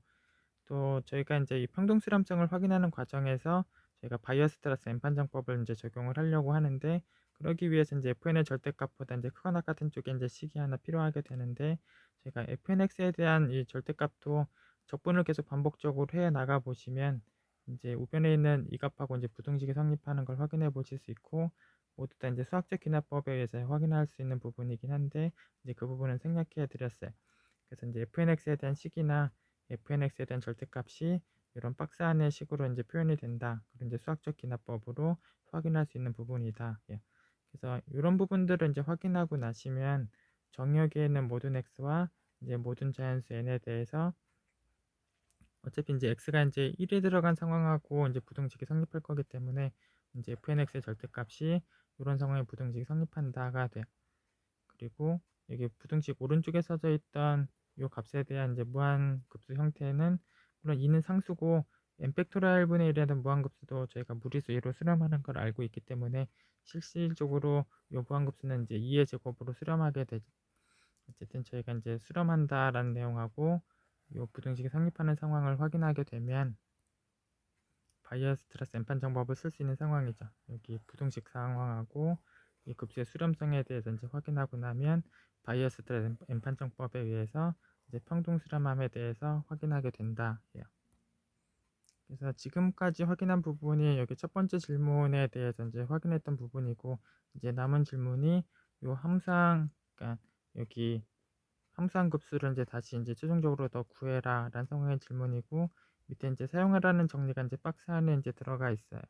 또 저희가 이제 이 평등수렴성을 확인하는 과정에서 저희가 바이어스트라스 N판정법을 이제 적용을 하려고 하는데, 그러기 위해서 이제 FN의 절대값보다 이제 크거나 같은 쪽에 이제 식이 하나 필요하게 되는데, 저희가 FNX에 대한 이 절대값도 적분을 계속 반복적으로 해 나가 보시면 이제 우변에 있는 이 값하고 이제 부등식이 성립하는 걸 확인해 보실 수 있고, 모두 다 이제 수학적 귀납법에 의해서 확인할 수 있는 부분이긴 한데, 이제 그 부분은 생략해 드렸어요. 그래서 이제 FNX에 대한 식이나 FNX에 대한 절대값이 이런 박스 안의 식으로 이제 표현이 된다. 그런 이제 수학적 기납법으로 확인할 수 있는 부분이다. 예. 그래서 이런 부분들을 이제 확인하고 나시면 정역에 있는 모든 x와 이제 모든 자연수 n에 대해서 어차피 이제 x가 이제 1에 들어간 상황하고 이제 부등식이 성립할 거기 때문에 이제 fnx의 절대값이 이런 상황에 부등식이 성립한다가 돼요. 그리고 여기 부등식 오른쪽에 써져 있던 이 값에 대한 이제 무한급수 형태는, 물론 2는 상수고 n 팩토리얼 분의 1이라는 무한급수도 저희가 무리수 2로 수렴하는 걸 알고 있기 때문에 실질적으로 이 무한급수는 이제 2의 제곱으로 수렴하게 되죠. 어쨌든 저희가 이제 수렴한다라는 내용하고 이 부등식이 성립하는 상황을 확인하게 되면 바이어스트라스 N판 정법을 쓸 수 있는 상황이죠. 여기 부등식 상황하고 이 급수의 수렴성에 대해서 이제 확인하고 나면 바이어스트라스 N판 정법에 의해서 이제 평등 수렴함에 대해서 확인하게 된다 해요. 그래서 지금까지 확인한 부분이 여기 첫 번째 질문에 대해서 이제 확인했던 부분이고, 이제 남은 질문이 요 함수항, 그러니까 여기 함수항 급수를 이제 다시 이제 최종적으로 더 구해라 라는 상황의 질문이고, 밑에 이제 사용하라는 정리가 이제 박스 안에 이제 들어가 있어요.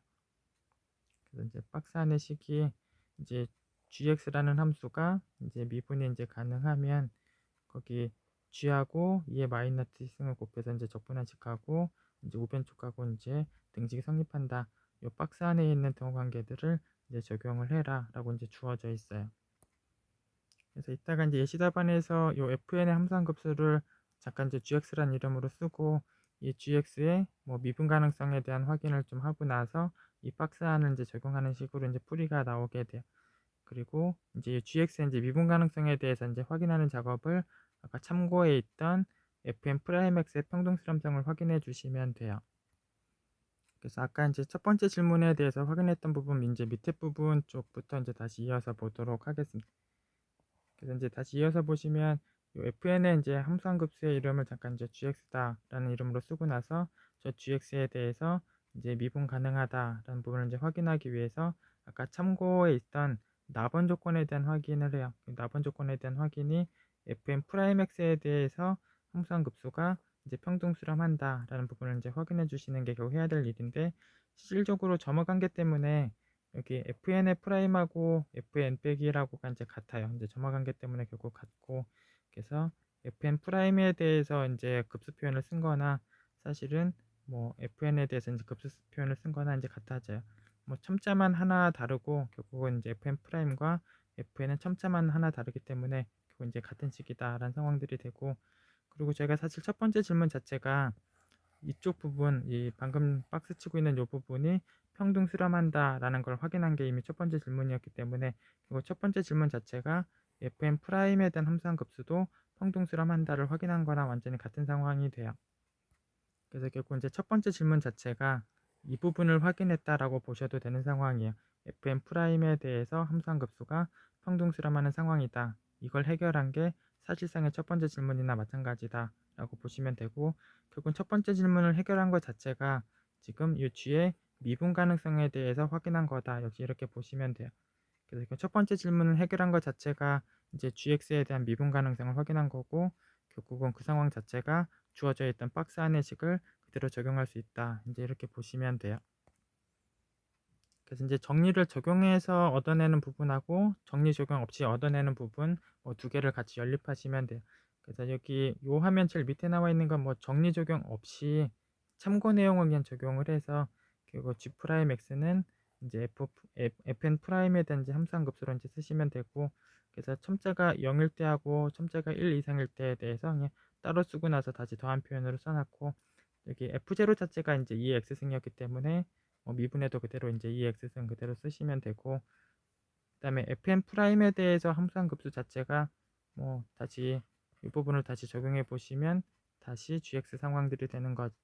그래서 이제 박스 안의 식이 이제 gx라는 함수가 이제 미분이 이제 가능하면 거기 g하고 2의 마이너스 승을 곱해서 이제 적분한식하고 이제 우변쪽하고 이제 등식이 성립한다. 이 박스 안에 있는 등호 관계들을 이제 적용을 해라 라고 이제 주어져 있어요. 그래서 이따가 이제 예시 답안에서 이 fn의 함수항 급수를 잠깐 이제 gx라는 이름으로 쓰고, 이 gx의 뭐 미분 가능성에 대한 확인을 좀 하고 나서 이 박스 안을 이제 적용하는 식으로 이제 풀이가 나오게 돼요. 그리고 이제 gx의 이제 미분 가능성에 대해서 이제 확인하는 작업을 아까 참고해 있던 fn 프라임 x의 평등 수렴성을 확인해 주시면 돼요. 그래서 아까 이제 첫 번째 질문에 대해서 확인했던 부분 이제 밑에 부분 쪽부터 이제 다시 이어서 보도록 하겠습니다. 그래서 이제 다시 이어서 보시면 이 fn의 이제 함수항급수의 이름을 잠깐 이제 gx다라는 이름으로 쓰고 나서 저 gx에 대해서 이제 미분 가능하다라는 부분을 이제 확인하기 위해서 아까 참고에 있던 나번 조건에 대한 확인을 해요. 나번 조건에 대한 확인이 fn 프라임 x에 대해서 함수항급수가 이제 평등 수렴한다라는 부분을 이제 확인해 주시는 게 결국 해야 될 일인데, 실질적으로 점화 관계 때문에 여기 fn의 프라임하고 fn 빼기라고가 이제 같아요. 이제 점화 관계 때문에 결국 같고, 그래서 fn 프라임에 대해서 이제 급수 표현을 쓴 거나, 사실은 뭐 fn에 대해서 이제 급수 표현을 쓴 거나 이제 같아져요. 뭐 첨자만 하나 다르고 결국은 이제 fn 프라임과 fn은 첨자만 하나 다르기 때문에 결국 이제 같은 식이다라는 상황들이 되고, 그리고 제가 사실 첫 번째 질문 자체가 이쪽 부분, 이 방금 박스 치고 있는 이 부분이 평등 수렴한다 라는 걸 확인한 게 이미 첫 번째 질문이었기 때문에, 그리고 첫 번째 질문 자체가 fn 프라임에 대한 함수항 급수도 평등 수렴한다를 확인한 거랑 완전히 같은 상황이 돼요. 그래서 결국 이제 첫 번째 질문 자체가 이 부분을 확인했다라고 보셔도 되는 상황이에요. fn 프라임에 대해서 함수항 급수가 평등 수렴하는 상황이다. 이걸 해결한 게 사실상의 첫 번째 질문이나 마찬가지다 라고 보시면 되고, 결국 첫 번째 질문을 해결한 것 자체가 지금 이 뒤에 미분 가능성에 대해서 확인한 거다. 역시 이렇게 보시면 돼요. 그래서 첫 번째 질문을 해결한 것 자체가 이제 gx에 대한 미분 가능성을 확인한 거고, 결국은 그 상황 자체가 주어져 있던 박스 안의 식을 그대로 적용할 수 있다. 이제 이렇게 보시면 돼요. 그래서 이제 정리를 적용해서 얻어내는 부분하고 정리 적용 없이 얻어내는 부분 뭐 두 개를 같이 연립하시면 돼요. 그래서 여기 요 화면 제일 밑에 나와 있는 건 뭐 정리 적용 없이 참고 내용을 그냥 적용을 해서, 그리고 g 프라임 x는 이제 fn 프라임에 대한 이제 함수항 급수로 이제 쓰시면 되고, 그래서 첨자가 0일 때하고 첨자가 1 이상일 때에 대해서 그냥 따로 쓰고 나서 다시 더한 표현으로 써놨고, 여기 f0 자체가 이제 2의 x승이었기 때문에 미분해도 그대로 이제 2x승 그대로 쓰시면 되고, 그 다음에 fn 프라임에 대해서 함수항 급수 자체가 뭐 다시 이 부분을 다시 적용해 보시면 다시 gx 상황들이 되는 거죠.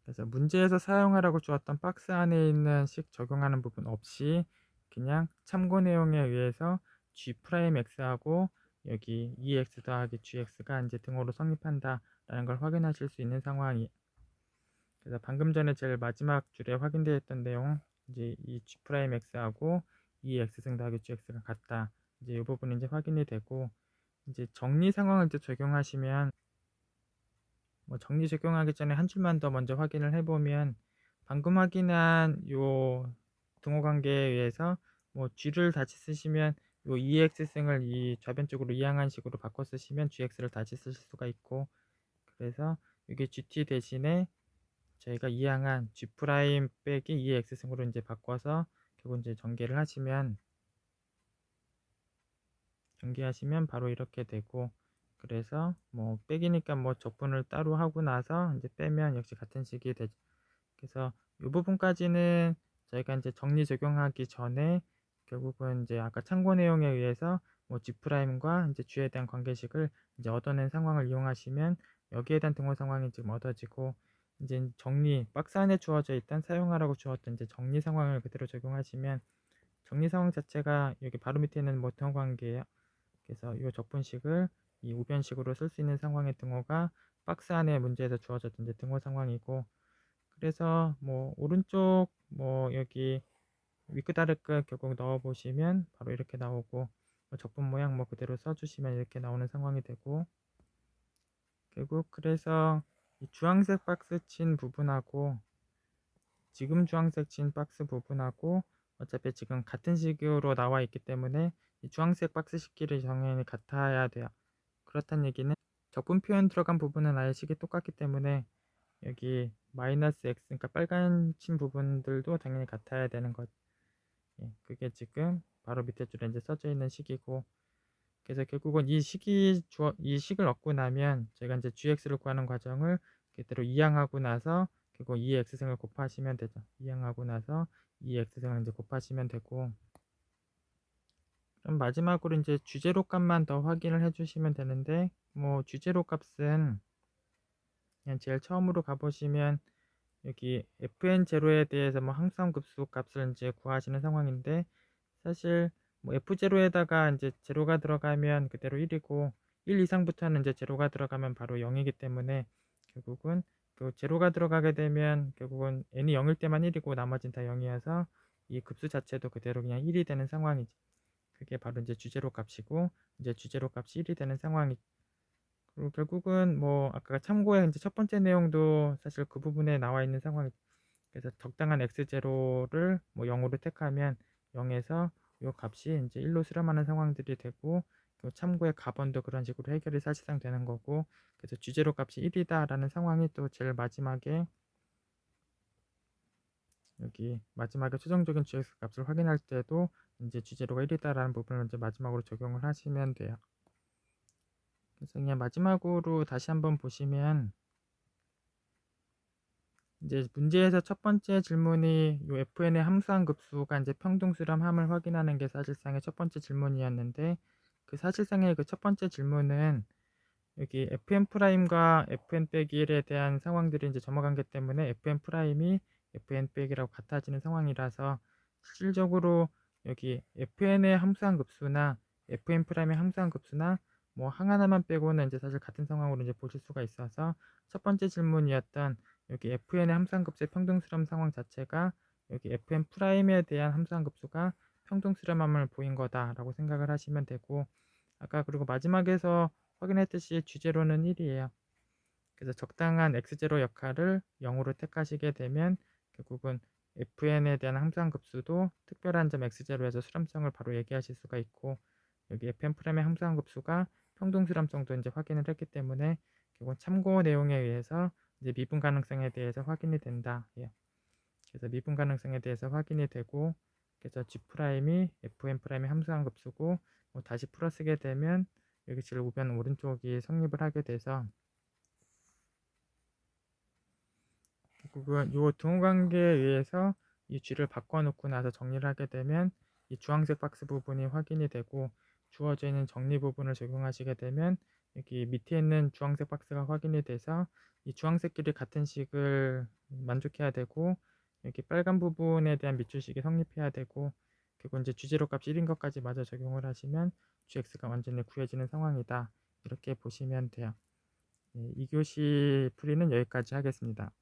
그래서 문제에서 사용하라고 주었던 박스 안에 있는 식 적용하는 부분 없이 그냥 참고 내용에 의해서 g'x하고 여기 2x 더하기 gx가 이제 등호로 성립한다 라는 걸 확인하실 수 있는 상황이. 그래서 방금 전에 제일 마지막 줄에 확인되어 있던 내용, 이제 이 g'x하고 2x 승 더하기 gx가 같다, 이제 이 부분이 이제 확인이 되고, 이제 정리 상황을 이제 적용하시면, 뭐 정리 적용하기 전에 한 줄만 더 먼저 확인을 해보면, 방금 확인한 요 등호 관계에 의해서 뭐 g를 다시 쓰시면 요 2x승을 이 좌변 쪽으로 이항한 식으로 바꿔 쓰시면 gx를 다시 쓰실 수가 있고, 그래서 이게 gt 대신에 저희가 이항한 g 프라임 빼기 2x승으로 이제 바꿔서 결국 이제 전개하시면 바로 이렇게 되고, 그래서 뭐 빼기니까 뭐 적분을 따로 하고 나서 이제 빼면 역시 같은 식이 되죠. 그래서 이 부분까지는 저희가 이제 정리 적용하기 전에 결국은 이제 아까 참고 내용에 의해서 뭐 g 프라임과 이제 g에 대한 관계식을 이제 얻어낸 상황을 이용하시면 여기에 대한 등호 상황이 지금 얻어지고, 이제 정리 박스 안에 주어져 있던 사용하라고 주었던 이제 정리 상황을 그대로 적용하시면 정리 상황 자체가 여기 바로 밑에 있는 뭐 등호 관계예요. 그래서 이 적분식을 이 우변식으로 쓸 수 있는 상황의 등호가 박스 안에 문제에서 주어졌던 이제 등호 상황이고, 그래서 뭐 오른쪽 뭐 여기 위끝 아래끝 결국 넣어 보시면 바로 이렇게 나오고, 뭐 적분 모양 뭐 그대로 써주시면 이렇게 나오는 상황이 되고, 결국 그래서 이 주황색 박스 친 부분하고 지금 주황색 친 박스 부분하고 어차피 지금 같은 식으로 나와 있기 때문에 이 주황색 박스 식끼리 정연이 같아야 돼요. 그렇다는 얘기는 적분 표현 들어간 부분은 아예 식이 똑같기 때문에 여기 마이너스 x, 그러니까 빨간 친 부분들도 당연히 같아야 되는 것. 예, 그게 지금 바로 밑에 줄에 이제 써져 있는 식이고, 그래서 결국은 이 식을 얻고 나면 저희가 이제 gx를 구하는 과정을 그대로 이항하고 나서 결국 2x승을 곱하시면 되죠. 이항하고 나서 2x승을 이제 곱하시면 되고, 그럼 마지막으로 이제 주제로 값만 더 확인을 해주시면 되는데, 뭐 주제로 값은 그냥 제일 처음으로 가보시면 여기 fn0에 대해서 뭐 함수함급수 값을 이제 구하시는 상황인데, 사실 뭐 f0에다가 이제 제로가 들어가면 그대로 1이고 1 이상부터는 이제 제로가 들어가면 바로 0이기 때문에 결국은 그 제로가 들어가게 되면 결국은 n이 0일 때만 1이고 나머지는 다 0이어서 이 급수 자체도 그대로 그냥 1이 되는 상황이지. 그게 바로 이제 주제로 값이고, 이제 주제로 값이 1이 되는 상황이. 그리고 결국은 뭐 아까 참고해 이제 첫 번째 내용도 사실 그 부분에 나와 있는 상황이. 그래서 적당한 x0를 뭐 0으로 택하면 0에서 이 값이 이제 1로 수렴하는 상황들이 되고, 그 참고의 가번도 그런 식으로 해결이 사실상 되는 거고, 그래서 주제로 값이 1이다 라는 상황이 또 제일 마지막에 여기 마지막에 최종적인 gx 값을 확인할 때도 이제 주제로가 1이다 라는 부분을 이제 마지막으로 적용을 하시면 돼요. 그래서 그냥 마지막으로 다시 한번 보시면, 이제 문제에서 첫 번째 질문이 요 fn의 함수한 급수가 이제 평등수렴함을 확인하는 게 사실상의 첫 번째 질문이었는데, 그 사실상의 그 첫 번째 질문은 여기 fn 프라임과 fn 빼기 1에 대한 상황들이 이제 점화관계 때문에 fn 프라임이 fn 빼기라고 같아지는 상황이라서, 실질적으로 여기 fn의 함수한 급수나 fn 프라임의 함수한 급수나 뭐 하나만 빼고는 이제 사실 같은 상황으로 이제 보실 수가 있어서, 첫 번째 질문이었던 여기 fn의 함수한급수의 평등수렴 상황 자체가 여기 fn 프라임에 대한 함수한급수가 평등수렴함을 보인 거다라고 생각을 하시면 되고, 아까 그리고 마지막에서 확인했듯이 주제로는 1이에요. 그래서 적당한 x0 역할을 0으로 택하시게 되면 결국은 fn에 대한 함수한급수도 특별한 점 x0에서 수렴성을 바로 얘기하실 수가 있고, 여기 fn 프라임의 함수한급수가 평등수렴성도 이제 확인을 했기 때문에 결국 참고 내용에 의해서 이제 미분 가능성에 대해서 확인이 된다. 예. 그래서 미분 가능성에 대해서 확인이 되고, 그래서 g 프라임이 fn 프라임의 함수한 급수고, 뭐 다시 풀어쓰게 되면 여기 제일 우변 오른쪽이 성립을 하게 돼서, 결국은 이 등호 관계에 의해서 이 g를 바꿔놓고 나서 정리를 하게 되면 이 주황색 박스 부분이 확인이 되고, 주어져 있는 정리 부분을 적용하시게 되면 여기 밑에 있는 주황색 박스가 확인이 돼서 이 주황색 길이 같은 식을 만족해야 되고 여기 빨간 부분에 대한 밑줄식이 성립해야 되고 그리고 이제 주제로 값이 1인 것까지 마저 적용을 하시면 gx가 완전히 구해지는 상황이다. 이렇게 보시면 돼요. 이 교시 풀이는 여기까지 하겠습니다.